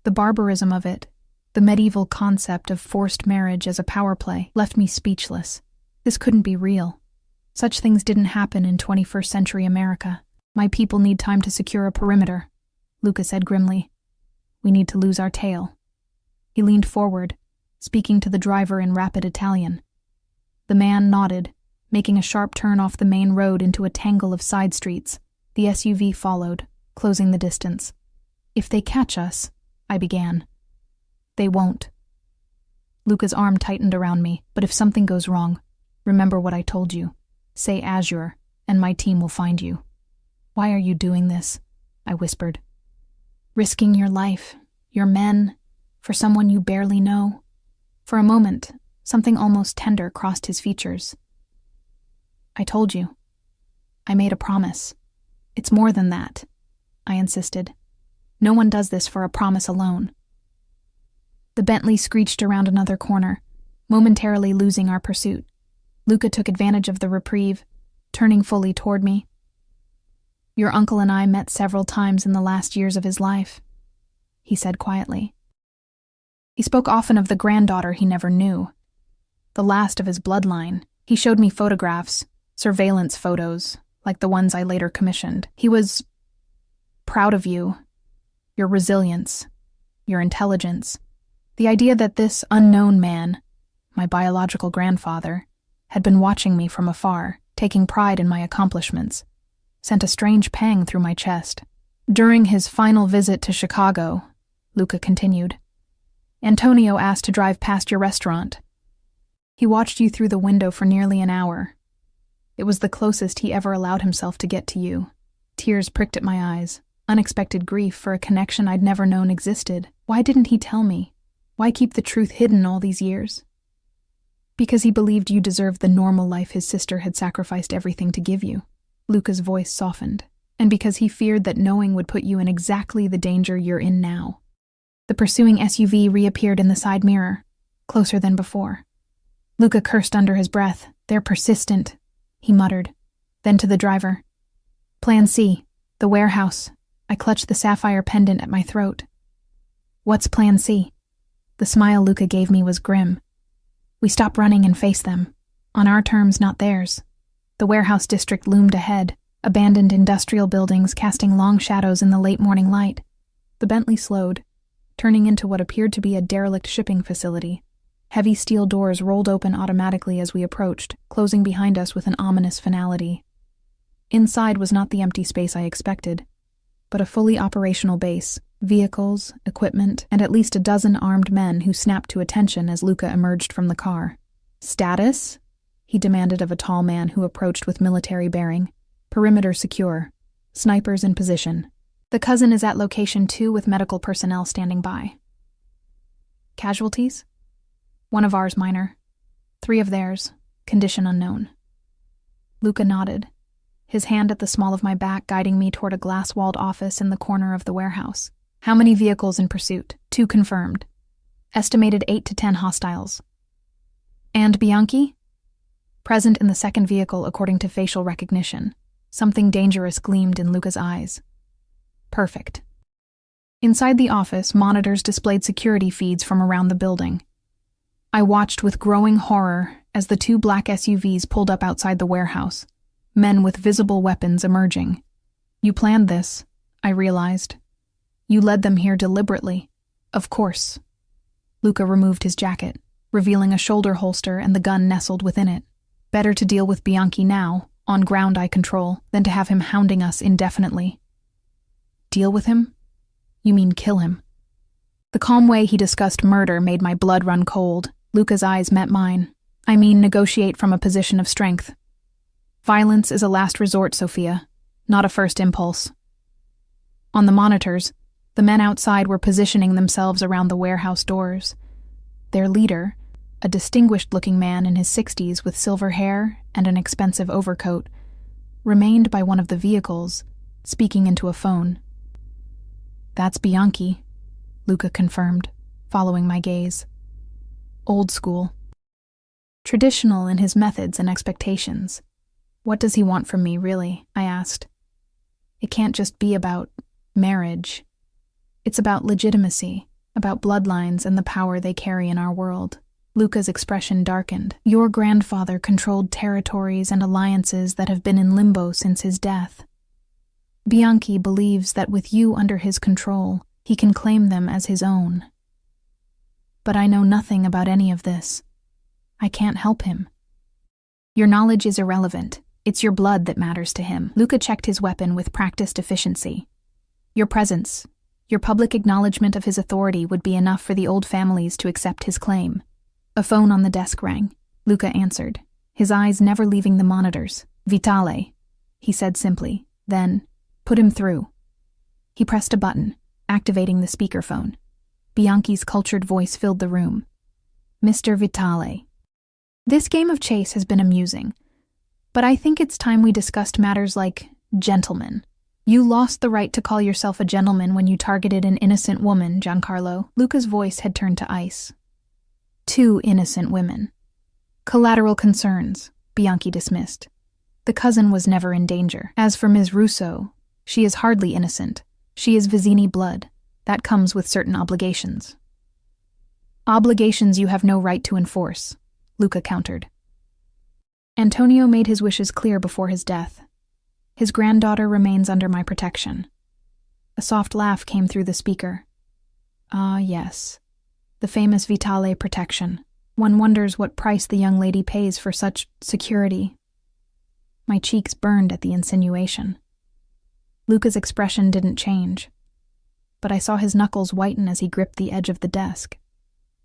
[SPEAKER 1] The barbarism of it, the medieval concept of forced marriage as a power play, left me speechless. This couldn't be real. Such things didn't happen in 21st century America. My people need time to secure a perimeter, Luca said grimly. We need to lose our tail. He leaned forward, speaking to the driver in rapid Italian. The man nodded, making a sharp turn off the main road into a tangle of side streets. The SUV followed, closing the distance. If they catch us, I began. They won't. Luca's arm tightened around me, but if something goes wrong, remember what I told you. Say Azure, and my team will find you. Why are you doing this? I whispered. Risking your life, your men, for someone you barely know. For a moment, something almost tender crossed his features. I told you. I made a promise. It's more than that, I insisted. No one does this for a promise alone. The Bentley screeched around another corner, momentarily losing our pursuit. Luca took advantage of the reprieve, turning fully toward me. Your uncle and I met several times in the last years of his life, he said quietly. He spoke often of the granddaughter he never knew, the last of his bloodline. He showed me photographs, surveillance photos, like the ones I later commissioned. He was proud of you, your resilience, your intelligence. The idea that this unknown man, my biological grandfather, had been watching me from afar, taking pride in my accomplishments, sent a strange pang through my chest. During his final visit to Chicago, Luca continued, Antonio asked to drive past your restaurant. He watched you through the window for nearly an hour. It was the closest he ever allowed himself to get to you. Tears pricked at my eyes, unexpected grief for a connection I'd never known existed. Why didn't he tell me? Why keep the truth hidden all these years? Because he believed you deserved the normal life his sister had sacrificed everything to give you. Luca's voice softened, and because he feared that knowing would put you in exactly the danger you're in now. The pursuing SUV reappeared in the side mirror, closer than before. Luca cursed under his breath. They're persistent, he muttered. Then to the driver. Plan C, the warehouse. I clutched the sapphire pendant at my throat. What's Plan C? The smile Luca gave me was grim. We stop running and face them. On our terms, not theirs. The warehouse district loomed ahead, abandoned industrial buildings casting long shadows in the late morning light. The Bentley slowed, turning into what appeared to be a derelict shipping facility. Heavy steel doors rolled open automatically as we approached, closing behind us with an ominous finality. Inside was not the empty space I expected, but a fully operational base, vehicles, equipment, and at least a dozen armed men who snapped to attention as Luca emerged from the car. Status? He demanded of a tall man who approached with military bearing. Perimeter secure. Snipers in position. The cousin is at location 2 with medical personnel standing by. Casualties? 1 of ours minor. 3 of theirs. Condition unknown. Luca nodded, his hand at the small of my back guiding me toward a glass-walled office in the corner of the warehouse. How many vehicles in pursuit? 2 confirmed. Estimated 8 to 10 hostiles. And Bianchi? Present in the second vehicle according to facial recognition. Something dangerous gleamed in Luca's eyes. Perfect. Inside the office, monitors displayed security feeds from around the building. I watched with growing horror as the 2 black SUVs pulled up outside the warehouse, men with visible weapons emerging. You planned this, I realized. You led them here deliberately. Of course. Luca removed his jacket, revealing a shoulder holster and the gun nestled within it. Better to deal with Bianchi now, on ground I control, than to have him hounding us indefinitely. Deal with him? You mean kill him? The calm way he discussed murder made my blood run cold. Luca's eyes met mine. I mean negotiate from a position of strength. Violence is a last resort, Sophia, not a first impulse. On the monitors, the men outside were positioning themselves around the warehouse doors. Their leader, a distinguished-looking man in his 60s with silver hair and an expensive overcoat, remained by one of the vehicles, speaking into a phone. "That's Bianchi," Luca confirmed, following my gaze. "Old school. Traditional in his methods and expectations. What does he want from me, really?" I asked. "It can't just be about marriage. It's about legitimacy, about bloodlines and the power they carry in our world." Luca's expression darkened. "Your grandfather controlled territories and alliances that have been in limbo since his death. Bianchi believes that with you under his control, he can claim them as his own. But I know nothing about any of this. I can't help him." "Your knowledge is irrelevant. It's your blood that matters to him." Luca checked his weapon with practiced efficiency. "Your presence, your public acknowledgement of his authority would be enough for the old families to accept his claim." A phone on the desk rang. Luca answered, his eyes never leaving the monitors. "Vitale," he said simply, then, "Put him through." He pressed a button, activating the speakerphone. Bianchi's cultured voice filled the room. "Mr. Vitale, this game of chase has been amusing, but I think it's time we discussed matters like gentlemen. You lost the right to call yourself a gentleman when you targeted an innocent woman, Giancarlo." Luca's voice had turned to ice. "Two innocent women. Collateral concerns," Bianchi dismissed. "The cousin was never in danger. As for Ms. Russo, she is hardly innocent. She is Vizzini blood. That comes with certain obligations." "Obligations you have no right to enforce," Luca countered. "Antonio made his wishes clear before his death. His granddaughter remains under my protection." A soft laugh came through the speaker. "Ah, yes. The famous Vitale protection. One wonders what price the young lady pays for such security." My cheeks burned at the insinuation. Luca's expression didn't change, but I saw his knuckles whiten as he gripped the edge of the desk.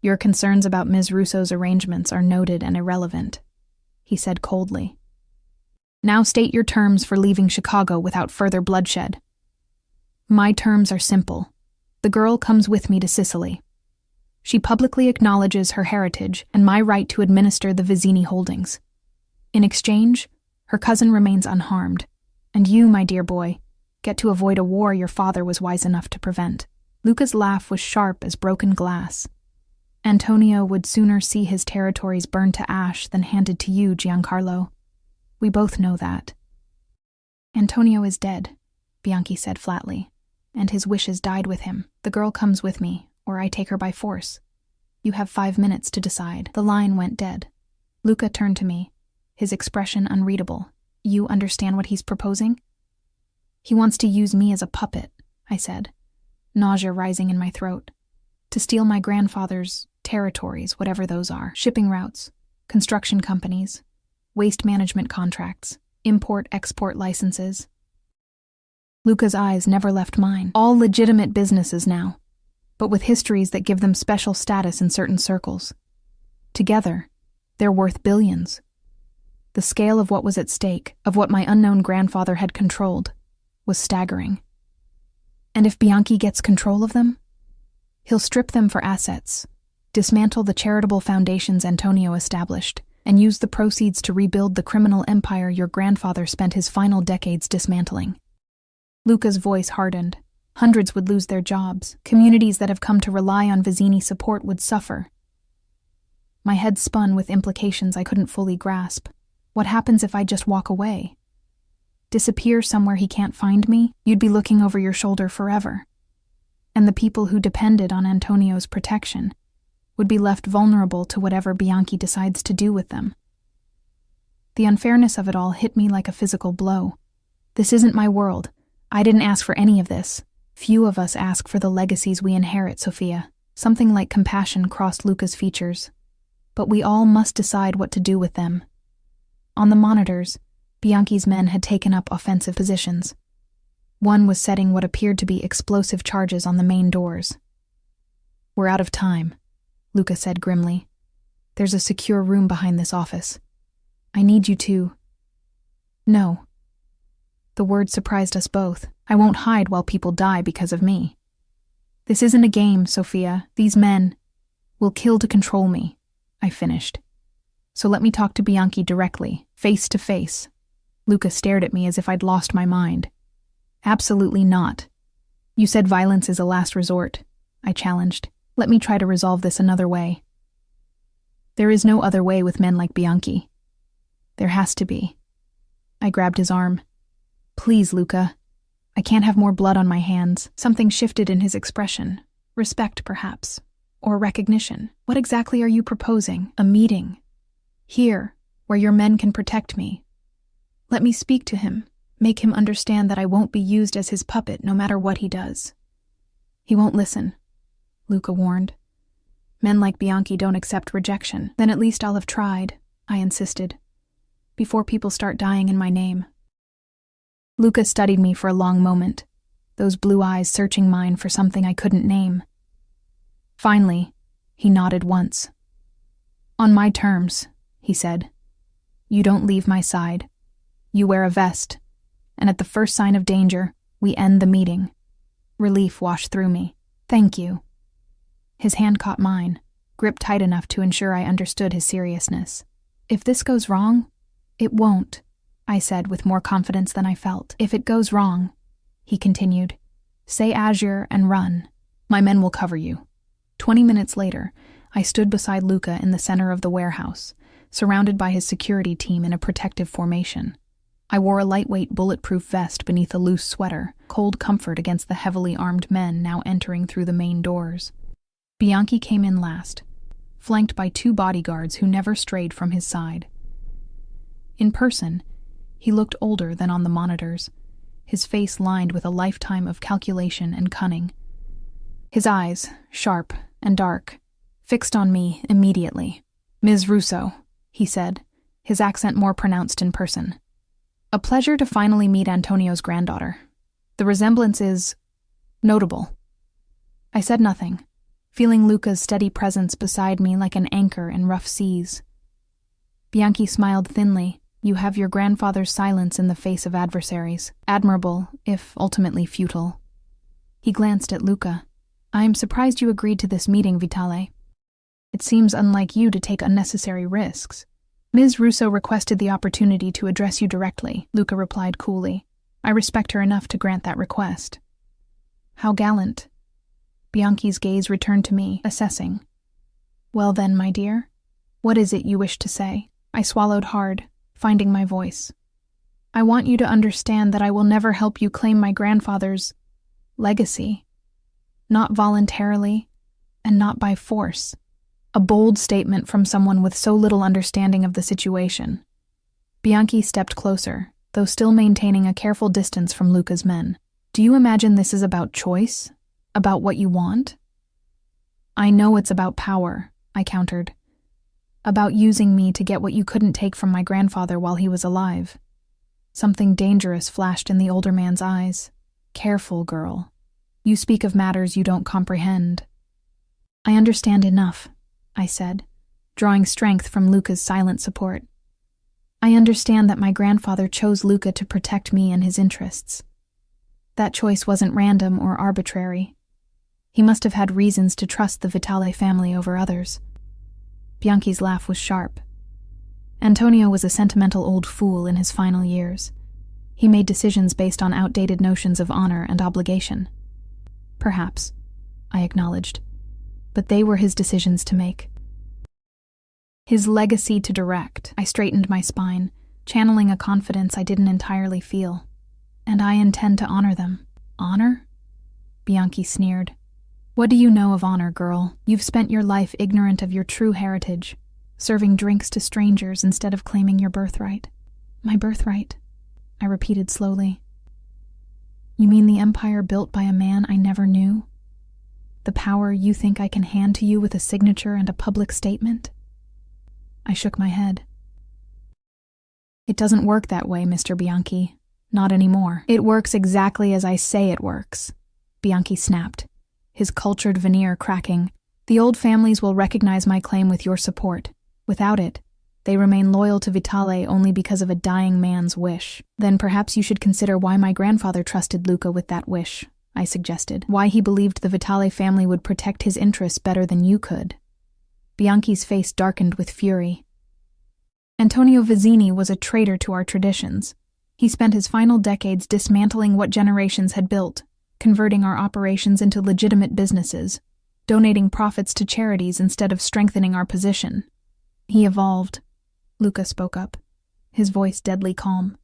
[SPEAKER 1] "Your concerns about Ms. Russo's arrangements are noted and irrelevant," he said coldly. "Now state your terms for leaving Chicago without further bloodshed." "My terms are simple. The girl comes with me to Sicily. She publicly acknowledges her heritage and my right to administer the Vizzini holdings. In exchange, her cousin remains unharmed, and you, my dear boy, get to avoid a war your father was wise enough to prevent." Luca's laugh was sharp as broken glass. "Antonio would sooner see his territories burned to ash than handed to you, Giancarlo. We both know that." "Antonio is dead," Bianchi said flatly, "and his wishes died with him. The girl comes with me, or I take her by force. You have 5 minutes to decide." The line went dead. Luca turned to me, his expression unreadable. "You understand what he's proposing?" "He wants to use me as a puppet," I said, nausea rising in my throat. "To steal my grandfather's territories, whatever those are. Shipping routes, construction companies, waste management contracts, import-export licenses." Luca's eyes never left mine. "All legitimate businesses now, but with histories that give them special status in certain circles. Together, they're worth billions." The scale of what was at stake, of what my unknown grandfather had controlled, was staggering. "And if Bianchi gets control of them? He'll strip them for assets, dismantle the charitable foundations Antonio established, and use the proceeds to rebuild the criminal empire your grandfather spent his final decades dismantling." Luca's voice hardened. Hundreds would lose their jobs. Communities that have come to rely on Vizzini support would suffer. My head spun with implications I couldn't fully grasp. What happens if I just walk away? Disappear somewhere he can't find me? You'd be looking over your shoulder forever. And the people who depended on Antonio's protection would be left vulnerable to whatever Bianchi decides to do with them. The unfairness of it all hit me like a physical blow. This isn't my world. I didn't ask for any of this. Few of us ask for the legacies we inherit, Sophia. Something like compassion crossed Luca's features. But we all must decide what to do with them. On the monitors, Bianchi's men had taken up offensive positions. One was setting what appeared to be explosive charges on the main doors. "We're out of time," Luca said grimly. "There's a secure room behind this office. I need you to—" "No." The word surprised us both. "I won't hide while people die because of me. This isn't a game, Sophia. These men will kill to control me. I finished. So let me talk to Bianchi directly, face to face. Luca stared at me as if I'd lost my mind. Absolutely not. You said violence is a last resort, I challenged. Let me try to resolve this another way. There is no other way with men like Bianchi. There has to be. I grabbed his arm. Please, Luca. I can't have more blood on my hands. Something shifted in his expression. Respect, perhaps. Or recognition. What exactly are you proposing? A meeting. Here, where your men can protect me. Let me speak to him. Make him understand that I won't be used as his puppet no matter what he does. He won't listen, Luca warned. Men like Bianchi don't accept rejection. Then at least I'll have tried, I insisted. Before people start dying in my name. Luca studied me for a long moment, those blue eyes searching mine for something I couldn't name. Finally, he nodded once. On my terms, he said. You don't leave my side. You wear a vest, and at the first sign of danger, we end the meeting. Relief washed through me. Thank you. His hand caught mine, gripped tight enough to ensure I understood his seriousness. If this goes wrong, it won't, I said with more confidence than I felt. If it goes wrong, he continued, say Azure and run. My men will cover you. 20 minutes later, I stood beside Luca in the center of the warehouse, surrounded by his security team in a protective formation. I wore a lightweight bulletproof vest beneath a loose sweater, cold comfort against the heavily armed men now entering through the main doors. Bianchi came in last, flanked by 2 bodyguards who never strayed from his side. In person, he looked older than on the monitors, his face lined with a lifetime of calculation and cunning. His eyes, sharp and dark, fixed on me immediately. Ms. Russo, he said, his accent more pronounced in person. A pleasure to finally meet Antonio's granddaughter. The resemblance is notable. I said nothing, feeling Luca's steady presence beside me like an anchor in rough seas. Bianchi smiled thinly. You have your grandfather's silence in the face of adversaries. Admirable, if ultimately futile. He glanced at Luca. I am surprised you agreed to this meeting, Vitale. It seems unlike you to take unnecessary risks. Ms. Russo requested the opportunity to address you directly, Luca replied coolly. I respect her enough to grant that request. How gallant. Bianchi's gaze returned to me, assessing. Well then, my dear, what is it you wish to say? I swallowed hard, finding my voice. I want you to understand that I will never help you claim my grandfather's legacy. Not voluntarily, and not by force. A bold statement from someone with so little understanding of the situation. Bianchi stepped closer, though still maintaining a careful distance from Luca's men. Do you imagine this is about choice? About what you want? I know it's about power, I countered. About using me to get what you couldn't take from my grandfather while he was alive. Something dangerous flashed in the older man's eyes. Careful, girl. You speak of matters you don't comprehend. I understand enough, I said, drawing strength from Luca's silent support. I understand that my grandfather chose Luca to protect me and his interests. That choice wasn't random or arbitrary. He must have had reasons to trust the Vitale family over others. Bianchi's laugh was sharp. Antonio was a sentimental old fool in his final years. He made decisions based on outdated notions of honor and obligation. Perhaps, I acknowledged, but they were his decisions to make. His legacy to direct. I straightened my spine, channeling a confidence I didn't entirely feel. And I intend to honor them. Honor? Bianchi sneered. What do you know of honor, girl? You've spent your life ignorant of your true heritage, serving drinks to strangers instead of claiming your birthright. My birthright, I repeated slowly. You mean the empire built by a man I never knew? The power you think I can hand to you with a signature and a public statement? I shook my head. It doesn't work that way, Mr. Bianchi. Not anymore. It works exactly as I say it works, Bianchi snapped, his cultured veneer cracking. The old families will recognize my claim with your support. Without it, they remain loyal to Vitale only because of a dying man's wish. Then perhaps you should consider why my grandfather trusted Luca with that wish, I suggested. Why he believed the Vitale family would protect his interests better than you could. Bianchi's face darkened with fury. Antonio Vizzini was a traitor to our traditions. He spent his final decades dismantling what generations had built, converting our operations into legitimate businesses, donating profits to charities instead of strengthening our position. He evolved. Luca spoke up, his voice deadly calm.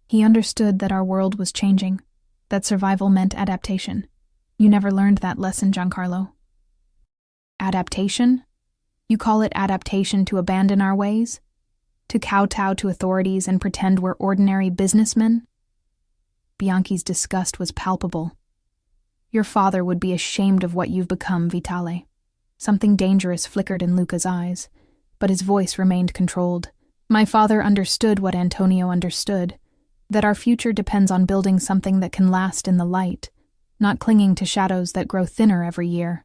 [SPEAKER 1] He understood that our world was changing, that survival meant adaptation. You never learned that lesson, Giancarlo. Adaptation? You call it adaptation to abandon our ways? To kowtow to authorities and pretend we're ordinary businessmen? Bianchi's disgust was palpable. Your father would be ashamed of what you've become, Vitale. Something dangerous flickered in Luca's eyes, but his voice remained controlled. My father understood what Antonio understood, that our future depends on building something that can last in the light, not clinging to shadows that grow thinner every year.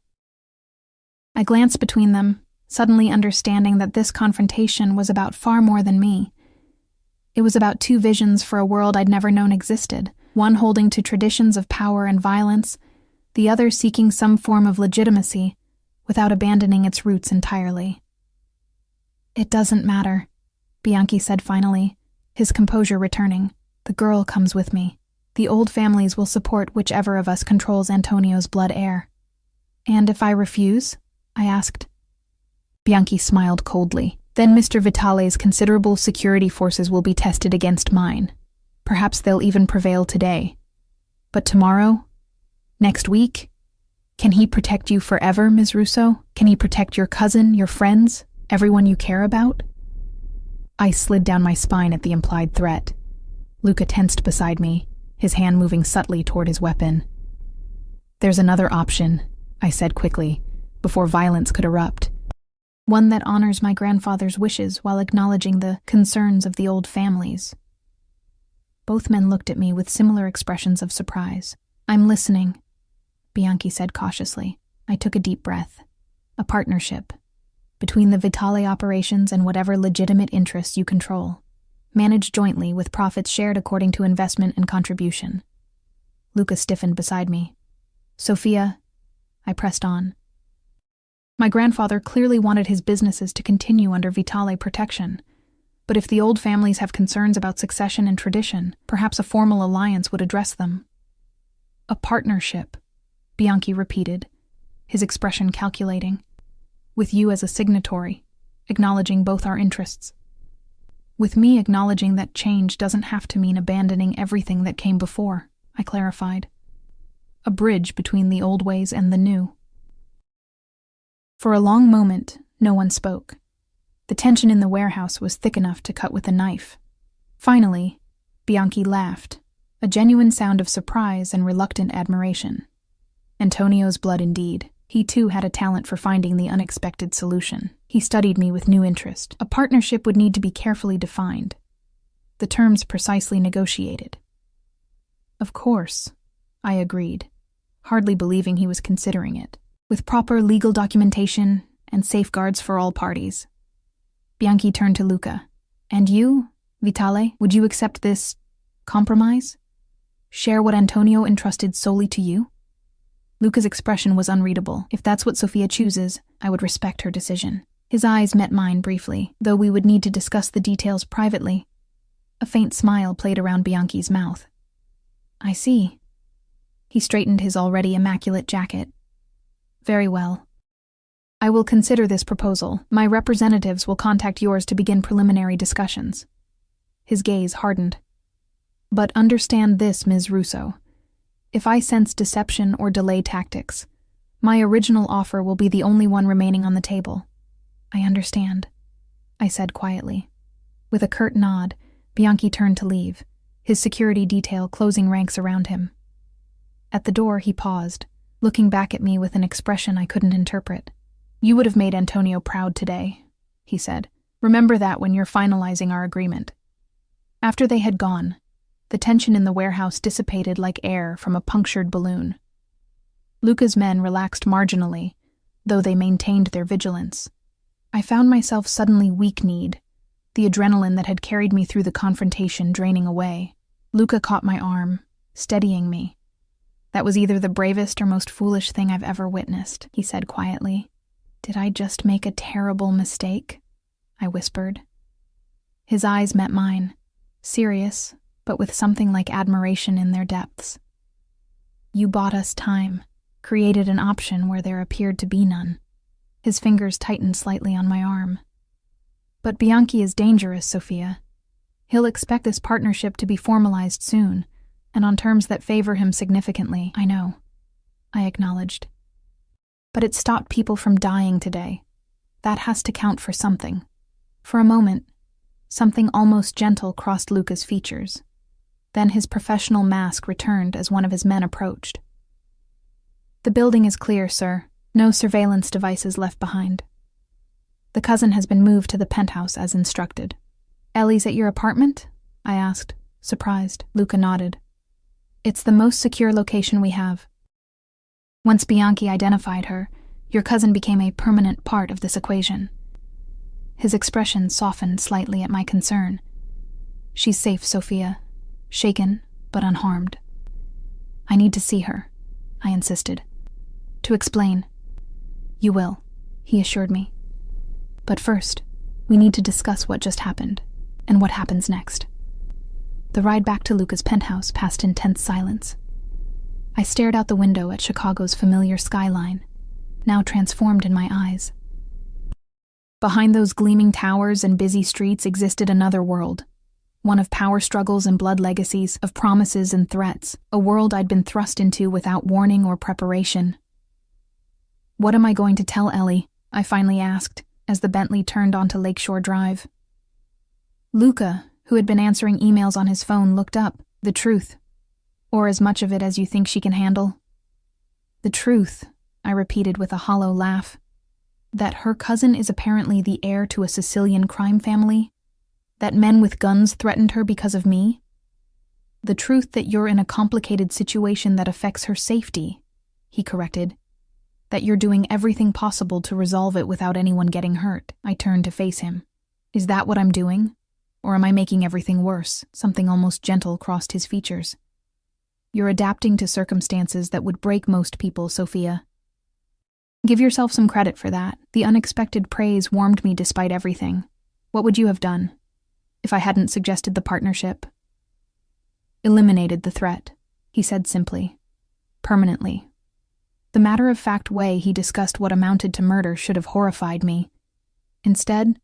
[SPEAKER 1] I glanced between them, suddenly understanding that this confrontation was about far more than me. It was about two visions for a world I'd never known existed, one holding to traditions of power and violence, the other seeking some form of legitimacy without abandoning its roots entirely. It doesn't matter, Bianchi said finally, his composure returning. The girl comes with me. The old families will support whichever of us controls Antonio's blood heir. And if I refuse? I asked. Bianchi smiled coldly. Then Mr. Vitale's considerable security forces will be tested against mine. Perhaps they'll even prevail today. But tomorrow? Next week? Can he protect you forever, Ms. Russo? Can he protect your cousin, your friends, everyone you care about? I slid down my spine at the implied threat. Luca tensed beside me, his hand moving subtly toward his weapon. There's another option, I said quickly, before violence could erupt. One that honors my grandfather's wishes while acknowledging the concerns of the old families. Both men looked at me with similar expressions of surprise. I'm listening, Bianchi said cautiously. I took a deep breath. A partnership, between the Vitale operations and whatever legitimate interests you control, managed jointly with profits shared according to investment and contribution. Luca stiffened beside me. Sophia, I pressed on. My grandfather clearly wanted his businesses to continue under Vitale protection, but if the old families have concerns about succession and tradition, perhaps a formal alliance would address them. A partnership, Bianchi repeated, his expression calculating. With you as a signatory, acknowledging both our interests. With me acknowledging that change doesn't have to mean abandoning everything that came before, I clarified. A bridge between the old ways and the new. For a long moment, no one spoke. The tension in the warehouse was thick enough to cut with a knife. Finally, Bianchi laughed, a genuine sound of surprise and reluctant admiration. Antonio's blood indeed. He too had a talent for finding the unexpected solution. He studied me with new interest. A partnership would need to be carefully defined, the terms precisely negotiated. Of course, I agreed, hardly believing he was considering it. With proper legal documentation and safeguards for all parties. Bianchi turned to Luca. And you, Vitale, would you accept this compromise? Share what Antonio entrusted solely to you? Luca's expression was unreadable. If that's what Sophia chooses, I would respect her decision. His eyes met mine briefly, though we would need to discuss the details privately. A faint smile played around Bianchi's mouth. I see. He straightened his already immaculate jacket. Very well. I will consider this proposal. My representatives will contact yours to begin preliminary discussions. His gaze hardened. But understand this, Ms. Russo. If I sense deception or delay tactics, my original offer will be the only one remaining on the table. I understand, I said quietly. With a curt nod, Bianchi turned to leave, his security detail closing ranks around him. At the door, he paused, looking back at me with an expression I couldn't interpret. You would have made Antonio proud today, he said. Remember that when you're finalizing our agreement. After they had gone, the tension in the warehouse dissipated like air from a punctured balloon. Luca's men relaxed marginally, though they maintained their vigilance. I found myself suddenly weak-kneed, the adrenaline that had carried me through the confrontation draining away. Luca caught my arm, steadying me. That was either the bravest or most foolish thing I've ever witnessed, he said quietly. Did I just make a terrible mistake? I whispered. His eyes met mine, serious, but with something like admiration in their depths. You bought us time, created an option where there appeared to be none. His fingers tightened slightly on my arm. But Bianchi is dangerous, Sophia. He'll expect this partnership to be formalized soon, and on terms that favor him significantly. I know, I acknowledged. But it stopped people from dying today. That has to count for something. For a moment, something almost gentle crossed Luca's features. Then his professional mask returned as one of his men approached. The building is clear, sir. No surveillance devices left behind. The cousin has been moved to the penthouse as instructed. Ellie's at your apartment? I asked, surprised. Luca nodded. It's the most secure location we have. Once Bianchi identified her, your cousin became a permanent part of this equation. His expression softened slightly at my concern. She's safe, Sophia. Shaken, but unharmed. I need to see her, I insisted. To explain. You will, he assured me. But first, we need to discuss what just happened, and what happens next. The ride back to Luca's penthouse passed in tense silence. I stared out the window at Chicago's familiar skyline, now transformed in my eyes. Behind those gleaming towers and busy streets existed another world, one of power struggles and blood legacies, of promises and threats, a world I'd been thrust into without warning or preparation. What am I going to tell Ellie? I finally asked, as the Bentley turned onto Lakeshore Drive. Luca, who had been answering emails on his phone, looked up. The truth. Or as much of it as you think she can handle. The truth, I repeated with a hollow laugh. That her cousin is apparently the heir to a Sicilian crime family? That men with guns threatened her because of me? The truth that you're in a complicated situation that affects her safety, he corrected. That you're doing everything possible to resolve it without anyone getting hurt. I turned to face him. Is that what I'm doing? Or am I making everything worse? Something almost gentle crossed his features. You're adapting to circumstances that would break most people, Sophia. Give yourself some credit for that. The unexpected praise warmed me despite everything. What would you have done if I hadn't suggested the partnership? Eliminated the threat, he said simply. Permanently. The matter-of-fact way he discussed what amounted to murder should have horrified me. Instead,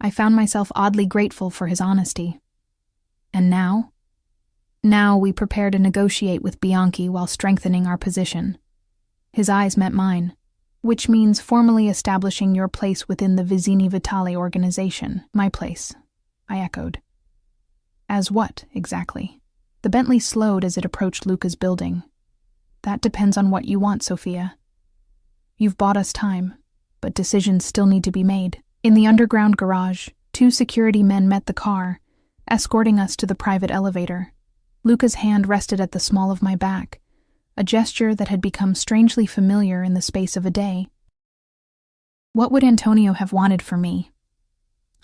[SPEAKER 1] I found myself oddly grateful for his honesty. And now? Now we prepare to negotiate with Bianchi while strengthening our position. His eyes met mine, which means formally establishing your place within the Vizzini Vitale organization. My place, I echoed. As what, exactly? The Bentley slowed as it approached Luca's building. That depends on what you want, Sophia. You've bought us time, but decisions still need to be made. In the underground garage, 2 security men met the car, escorting us to the private elevator. Luca's hand rested at the small of my back, a gesture that had become strangely familiar in the space of a day. What would Antonio have wanted for me?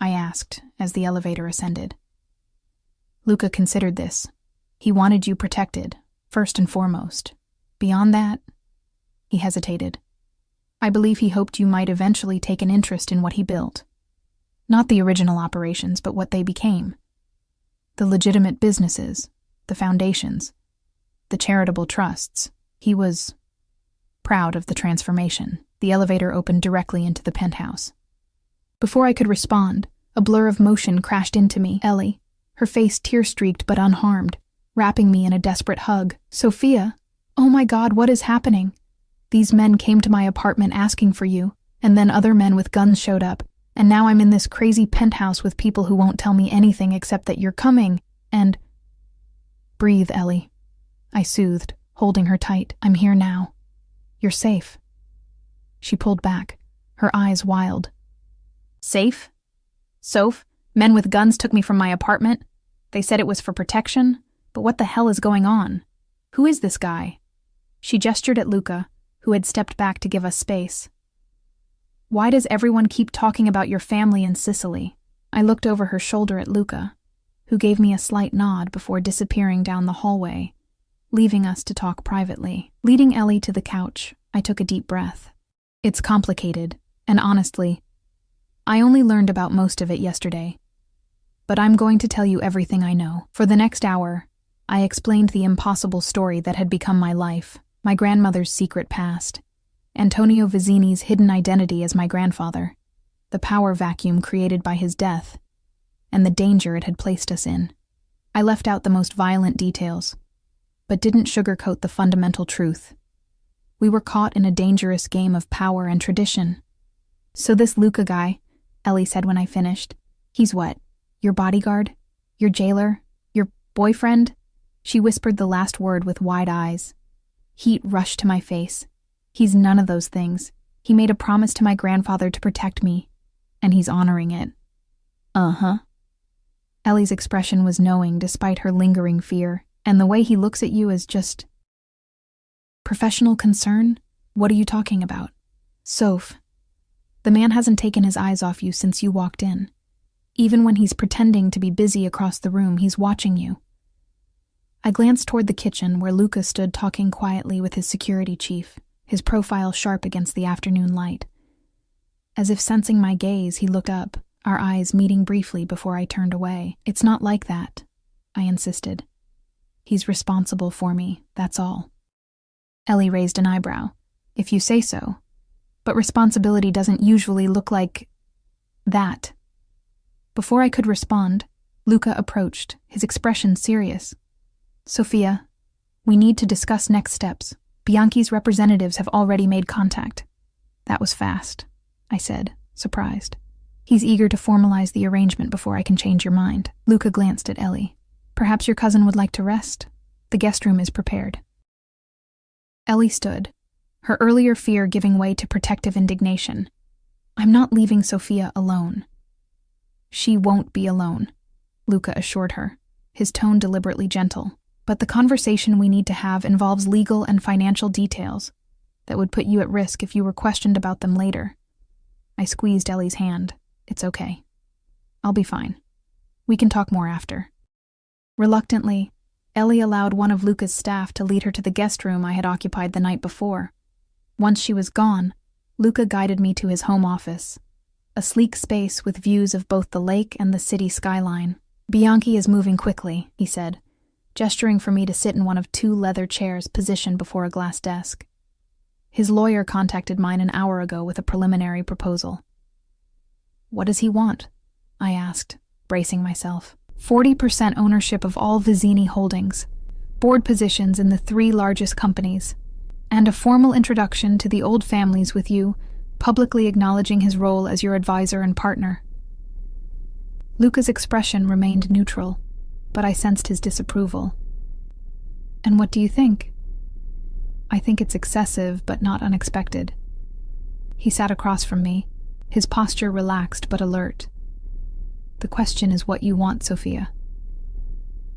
[SPEAKER 1] I asked as the elevator ascended. Luca considered this. He wanted you protected, first and foremost. Beyond that, he hesitated. I believe he hoped you might eventually take an interest in what he built. Not the original operations, but what they became. The legitimate businesses, the foundations, the charitable trusts. He was proud of the transformation. The elevator opened directly into the penthouse. Before I could respond, a blur of motion crashed into me. Ellie, her face tear-streaked but unharmed, wrapping me in a desperate hug. Sophia! Oh my God, what is happening? These men came to my apartment asking for you, and then other men with guns showed up, and now I'm in this crazy penthouse with people who won't tell me anything except that you're coming, and... Breathe, Ellie. I soothed, holding her tight. I'm here now. You're safe. She pulled back, her eyes wild. Safe? Soph, men with guns took me from my apartment. They said it was for protection, but what the hell is going on? Who is this guy? She gestured at Luca, who had stepped back to give us space. Why does everyone keep talking about your family in Sicily? I looked over her shoulder at Luca, who gave me a slight nod before disappearing down the hallway, leaving us to talk privately. Leading Ellie to the couch, I took a deep breath. It's complicated, And honestly, I only learned about most of it yesterday. But I'm going to tell you everything I know. For the next hour, I explained the impossible story that had become my life, my grandmother's secret past, Antonio Vizzini's hidden identity as my grandfather, the power vacuum created by his death, and the danger it had placed us in. I left out the most violent details, but didn't sugarcoat the fundamental truth. We were caught in a dangerous game of power and tradition. So this Luca guy, Ellie said when I finished, he's what? Your bodyguard? Your jailer? Your boyfriend? She whispered the last word with wide eyes. Heat rushed to my face. He's none of those things. He made a promise to my grandfather to protect me, and he's honoring it. Uh-huh. Ellie's expression was knowing despite her lingering fear, and the way he looks at you is just... Professional concern? What are you talking about? Soph, the man hasn't taken his eyes off you since you walked in. Even when he's pretending to be busy across the room, he's watching you. I glanced toward the kitchen where Luca stood talking quietly with his security chief, his profile sharp against the afternoon light. As if sensing my gaze, he looked up, our eyes meeting briefly before I turned away. It's not like that, I insisted. He's responsible for me, that's all. Ellie raised an eyebrow. If you say so. But responsibility doesn't usually look like... that. Before I could respond, Luca approached, his expression serious. Sophia, we need to discuss next steps. Bianchi's representatives have already made contact. That was fast, I said, surprised. He's eager to formalize the arrangement before I can change your mind. Luca glanced at Ellie. Perhaps your cousin would like to rest. The guest room is prepared. Ellie stood, her earlier fear giving way to protective indignation. I'm not leaving Sophia alone. She won't be alone, Luca assured her, his tone deliberately gentle. But the conversation we need to have involves legal and financial details that would put you at risk if you were questioned about them later. I squeezed Ellie's hand. It's okay. I'll be fine. We can talk more after. Reluctantly, Ellie allowed one of Luca's staff to lead her to the guest room I had occupied the night before. Once she was gone, Luca guided me to his home office, a sleek space with views of both the lake and the city skyline. Bianchi is moving quickly, he said, gesturing for me to sit in one of 2 leather chairs positioned before a glass desk. His lawyer contacted mine an hour ago with a preliminary proposal. What does he want? I asked, bracing myself. 40% ownership of all Vizzini holdings, board positions in the 3 largest companies, and a formal introduction to the old families with you, publicly acknowledging his role as your advisor and partner. Luca's expression remained neutral, but I sensed his disapproval. And what do you think? I think it's excessive, but not unexpected. He sat across from me, his posture relaxed but alert. The question is what you want, Sophia.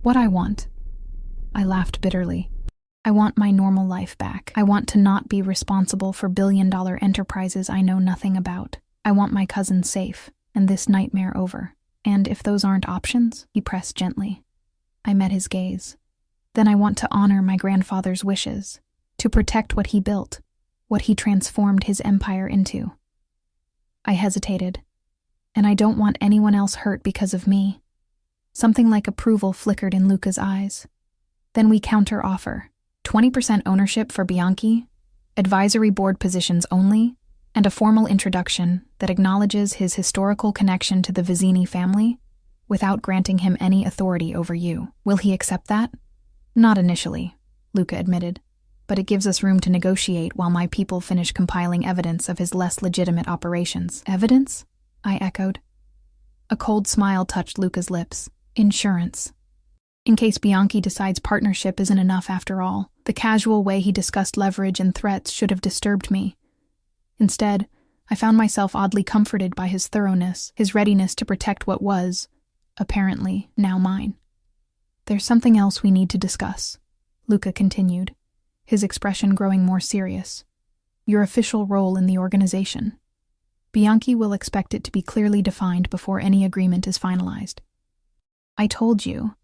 [SPEAKER 1] What I want? I laughed bitterly. I want my normal life back. I want to not be responsible for billion-dollar enterprises I know nothing about. I want my cousin safe, and this nightmare over. And if those aren't options, he pressed gently. I met his gaze. Then I want to honor my grandfather's wishes, to protect what he built, what he transformed his empire into. I hesitated, and I don't want anyone else hurt because of me. Something like approval flickered in Luca's eyes. Then we counter-offer. 20% ownership for Bianchi, advisory board positions only, and a formal introduction that acknowledges his historical connection to the Vizzini family without granting him any authority over you. Will he accept that? Not initially, Luca admitted, but it gives us room to negotiate while my people finish compiling evidence of his less legitimate operations. Evidence? I echoed. A cold smile touched Luca's lips. Insurance. In case Bianchi decides partnership isn't enough after all, the casual way he discussed leverage and threats should have disturbed me. Instead, I found myself oddly comforted by his thoroughness, his readiness to protect what was, apparently, now mine. There's something else we need to discuss, Luca continued, his expression growing more serious. Your official role in the organization. Bianchi will expect it to be clearly defined before any agreement is finalized. I told you,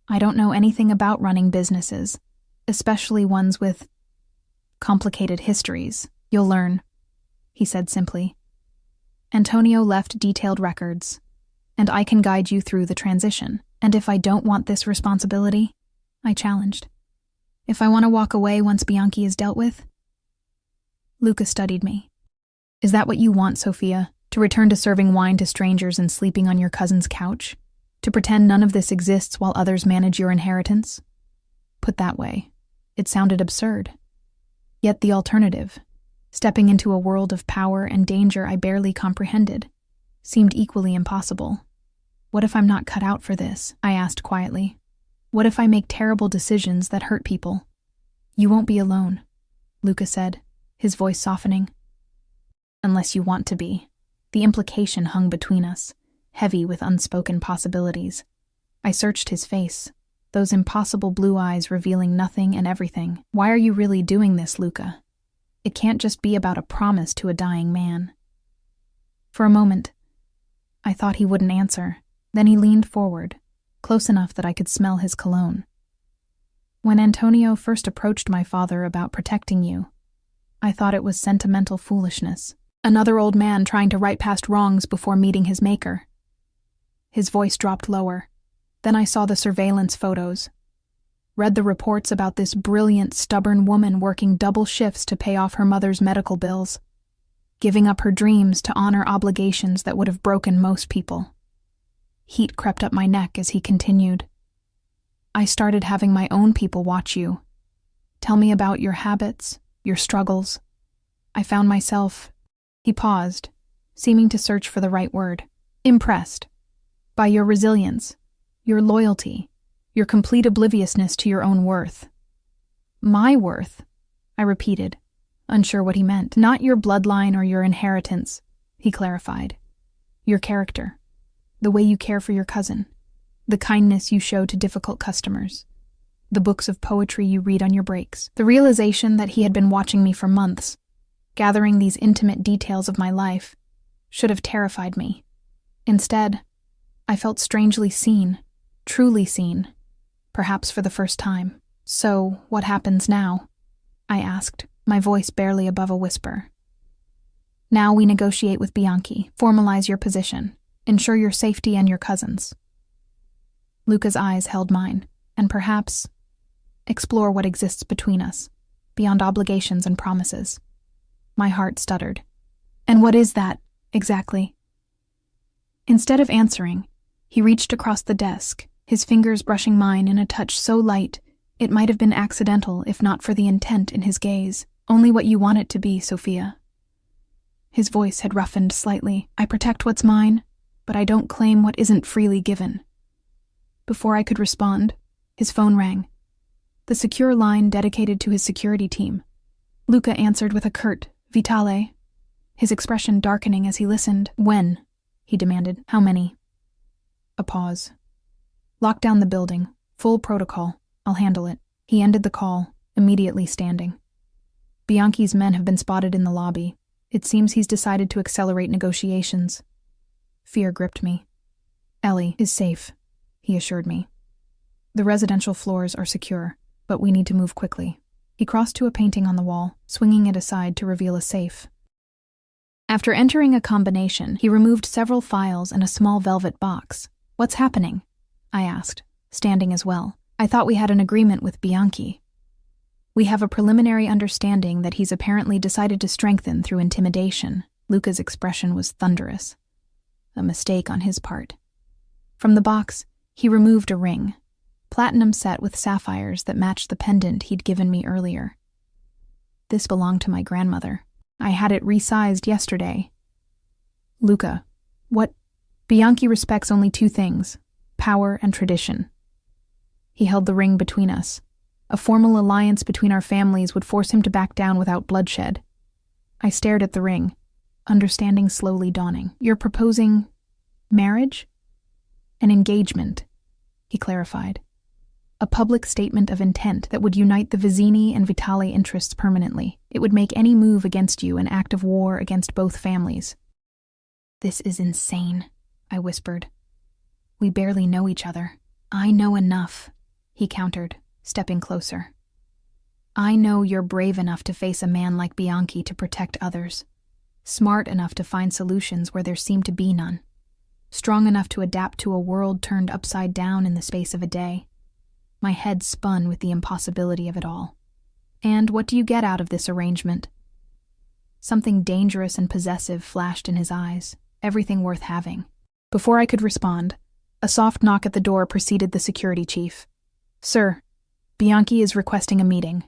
[SPEAKER 1] I don't know anything about running businesses, especially ones with complicated histories. You'll learn, he said simply. Antonio left detailed records, and I can guide you through the transition. And if I don't want this responsibility, I challenged. If I want to walk away once Bianchi is dealt with? Luca studied me. Is that what you want, Sophia? To return to serving wine to strangers and sleeping on your cousin's couch? To pretend none of this exists while others manage your inheritance? Put that way, it sounded absurd. Yet the alternative, stepping into a world of power and danger I barely comprehended, seemed equally impossible. What if I'm not cut out for this? I asked quietly. What if I make terrible decisions that hurt people? You won't be alone, Luca said, his voice softening. Unless you want to be. The implication hung between us, heavy with unspoken possibilities. I searched his face, those impossible blue eyes revealing nothing and everything. Why are you really doing this, Luca? It can't just be about a promise to a dying man. For a moment, I thought he wouldn't answer. Then he leaned forward, close enough that I could smell his cologne. When Antonio first approached my father about protecting you, I thought it was sentimental foolishness. Another old man trying to right past wrongs before meeting his maker. His voice dropped lower. Then I saw the surveillance photos. Read the reports about this brilliant, stubborn woman working double shifts to pay off her mother's medical bills, giving up her dreams to honor obligations that would have broken most people. Heat crept up my neck as he continued. I started having my own people watch you. Tell me about your habits, your struggles. I found myself... He paused, seeming to search for the right word. Impressed by your resilience, your loyalty, your complete obliviousness to your own worth. My worth, I repeated, unsure what he meant. Not your bloodline or your inheritance, he clarified. Your character, the way you care for your cousin, the kindness you show to difficult customers, the books of poetry you read on your breaks. The realization that he had been watching me for months, gathering these intimate details of my life, should have terrified me. Instead, I felt strangely seen, truly seen, perhaps for the first time. So, what happens now? I asked, my voice barely above a whisper. Now we negotiate with Bianchi, formalize your position, ensure your safety and your cousin's. Luca's eyes held mine, and perhaps explore what exists between us, beyond obligations and promises. My heart stuttered. And what is that, exactly? Instead of answering, he reached across the desk, his fingers brushing mine in a touch so light it might have been accidental if not for the intent in his gaze. Only what you want it to be, Sophia. His voice had roughened slightly. I protect what's mine, but I don't claim what isn't freely given. Before I could respond, his phone rang. The secure line dedicated to his security team. Luca answered with a curt, Vitale, his expression darkening as he listened. When? He demanded. How many? A pause. Lock down the building. Full protocol. I'll handle it. He ended the call, immediately standing. Bianchi's men have been spotted in the lobby. It seems he's decided to accelerate negotiations. Fear gripped me. Ellie is safe, he assured me. The residential floors are secure, but we need to move quickly. He crossed to a painting on the wall, swinging it aside to reveal a safe. After entering a combination, he removed several files and a small velvet box. What's happening? I asked, standing as well. I thought we had an agreement with Bianchi. We have a preliminary understanding that he's apparently decided to strengthen through intimidation. Luca's expression was thunderous. A mistake on his part. From the box, he removed a ring, platinum set with sapphires that matched the pendant he'd given me earlier. This belonged to my grandmother. I had it resized yesterday. Luca, what? Bianchi respects only two things, power and tradition. He held the ring between us. A formal alliance between our families would force him to back down without bloodshed. I stared at the ring, understanding slowly dawning. You're proposing marriage? An engagement, he clarified. A public statement of intent that would unite the Vizzini and Vitale interests permanently. It would make any move against you an act of war against both families. This is insane, I whispered. We barely know each other. I know enough, he countered, stepping closer. I know you're brave enough to face a man like Bianchi to protect others. Smart enough to find solutions where there seemed to be none. Strong enough to adapt to a world turned upside down in the space of a day. My head spun with the impossibility of it all. And what do you get out of this arrangement? Something dangerous and possessive flashed in his eyes, everything worth having. Before I could respond, a soft knock at the door preceded the security chief. "Sir, Bianchi is requesting a meeting.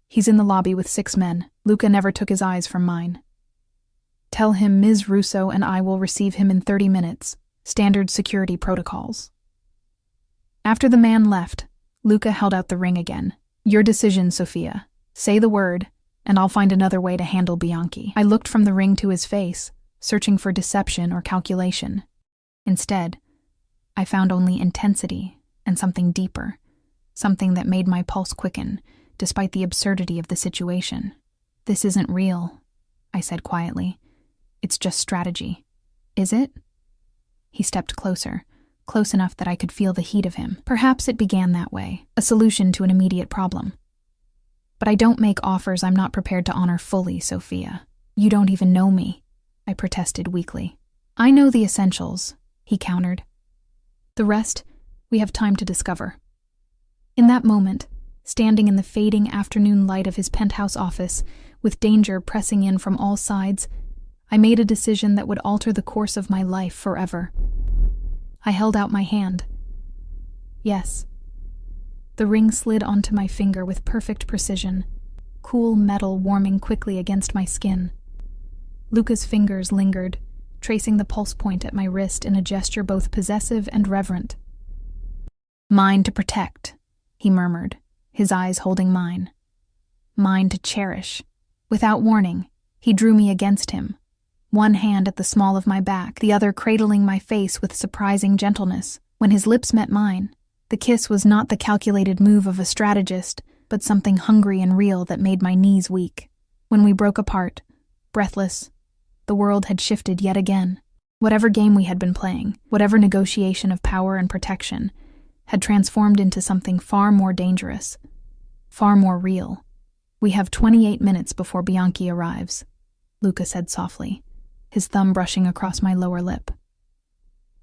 [SPEAKER 1] He's in the lobby with 6 men. Luca never took his eyes from mine. Tell him Ms. Russo and I will receive him in 30 minutes. Standard security protocols." After the man left, Luca held out the ring again. "Your decision, Sophia. Say the word, and I'll find another way to handle Bianchi." I looked from the ring to his face, searching for deception or calculation. Instead, I found only intensity and something deeper, something that made my pulse quicken, despite the absurdity of the situation. "This isn't real," I said quietly. "It's just strategy." "Is it?" He stepped closer, close enough that I could feel the heat of him. "Perhaps it began that way, a solution to an immediate problem. But I don't make offers I'm not prepared to honor fully, Sophia. You don't even know me," I protested weakly. "I know the essentials," he countered. "The rest, we have time to discover." In that moment, standing in the fading afternoon light of his penthouse office, with danger pressing in from all sides, I made a decision that would alter the course of my life forever. I held out my hand. Yes. The ring slid onto my finger with perfect precision, cool metal warming quickly against my skin. Luca's fingers lingered, tracing the pulse point at my wrist in a gesture both possessive and reverent. "Mine to protect," he murmured, his eyes holding mine. "Mine to cherish." Without warning, he drew me against him, one hand at the small of my back, the other cradling my face with surprising gentleness. When his lips met mine, the kiss was not the calculated move of a strategist, but something hungry and real that made my knees weak. When we broke apart, breathless, the world had shifted yet again. Whatever game we had been playing, whatever negotiation of power and protection, had transformed into something far more dangerous, far more real. "We have 28 minutes before Bianchi arrives," Luca said softly, his thumb brushing across my lower lip.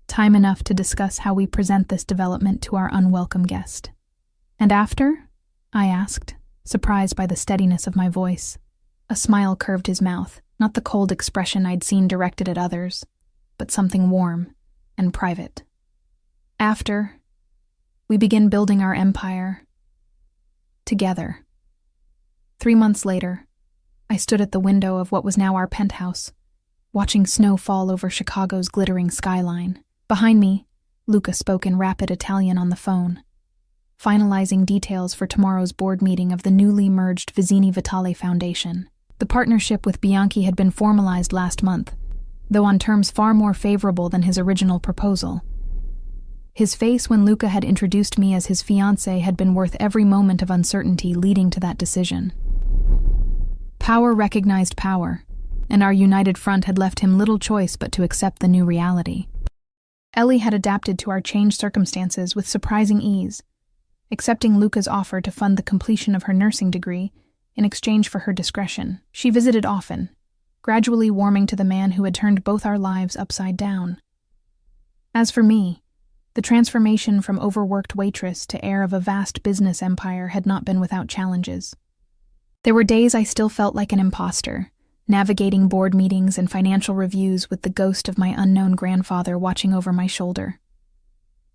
[SPEAKER 1] "Time enough to discuss how we present this development to our unwelcome guest." "And after?" I asked, surprised by the steadiness of my voice. A smile curved his mouth, not the cold expression I'd seen directed at others, but something warm and private. "After, we begin building our empire together." 3 months later, I stood at the window of what was now our penthouse, watching snow fall over Chicago's glittering skyline. Behind me, Luca spoke in rapid Italian on the phone, finalizing details for tomorrow's board meeting of the newly merged Vizzini Vitale Foundation. The partnership with Bianchi had been formalized last month, though on terms far more favorable than his original proposal. His face when Luca had introduced me as his fiancé had been worth every moment of uncertainty leading to that decision. Power recognized power, and our united front had left him little choice but to accept the new reality. Ellie had adapted to our changed circumstances with surprising ease, accepting Luca's offer to fund the completion of her nursing degree in exchange for her discretion. She visited often, gradually warming to the man who had turned both our lives upside down. As for me, the transformation from overworked waitress to heir of a vast business empire had not been without challenges. There were days I still felt like an imposter, navigating board meetings and financial reviews with the ghost of my unknown grandfather watching over my shoulder.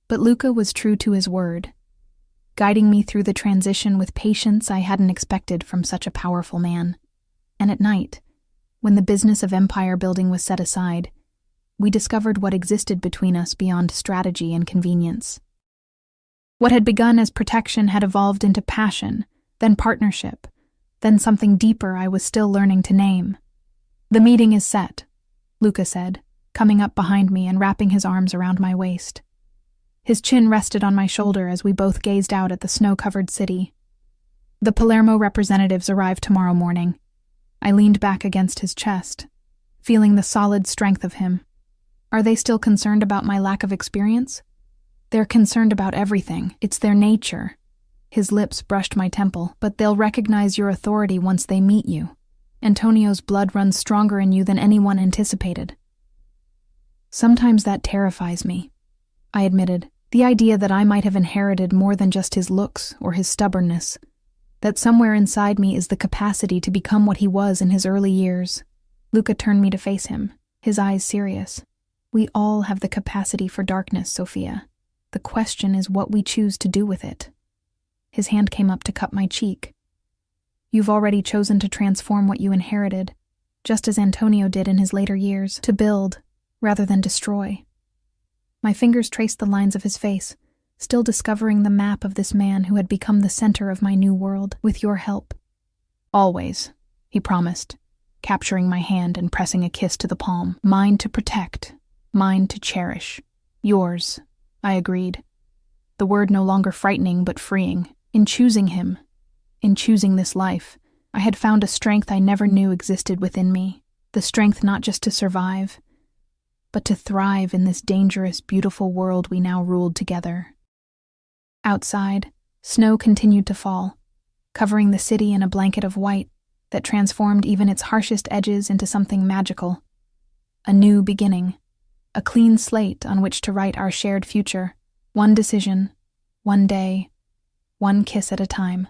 [SPEAKER 1] But Luca was true to his word, guiding me through the transition with patience I hadn't expected from such a powerful man. And at night, when the business of empire building was set aside, we discovered what existed between us beyond strategy and convenience. What had begun as protection had evolved into passion, then partnership, then something deeper I was still learning to name. "The meeting is set," Luca said, coming up behind me and wrapping his arms around my waist. His chin rested on my shoulder as we both gazed out at the snow-covered city. "The Palermo representatives arrive tomorrow morning." I leaned back against his chest, feeling the solid strength of him. "Are they still concerned about my lack of experience?" "They're concerned about everything. It's their nature." His lips brushed my temple. "But they'll recognize your authority once they meet you." Antonio's blood runs stronger in you than anyone anticipated." "Sometimes that terrifies me," I admitted. "The idea that I might have inherited more than just his looks or his stubbornness, that somewhere inside me is the capacity to become what he was in his early years." Luca turned me to face him, his eyes serious. "We all have the capacity for darkness, Sophia. The question is what we choose to do with it." His hand came up to cup my cheek. "You've already chosen to transform what you inherited, just as Antonio did in his later years, to build rather than destroy." My fingers traced the lines of his face, still discovering the map of this man who had become the center of my new world, with your help. "Always," he promised, capturing my hand and pressing a kiss to the palm. "Mine to protect, mine to cherish. Yours," I agreed, the word no longer frightening but freeing. In choosing him, in choosing this life, I had found a strength I never knew existed within me, the strength not just to survive, but to thrive in this dangerous, beautiful world we now ruled together. Outside, snow continued to fall, covering the city in a blanket of white that transformed even its harshest edges into something magical. A new beginning, a clean slate on which to write our shared future, one decision, one day, one kiss at a time.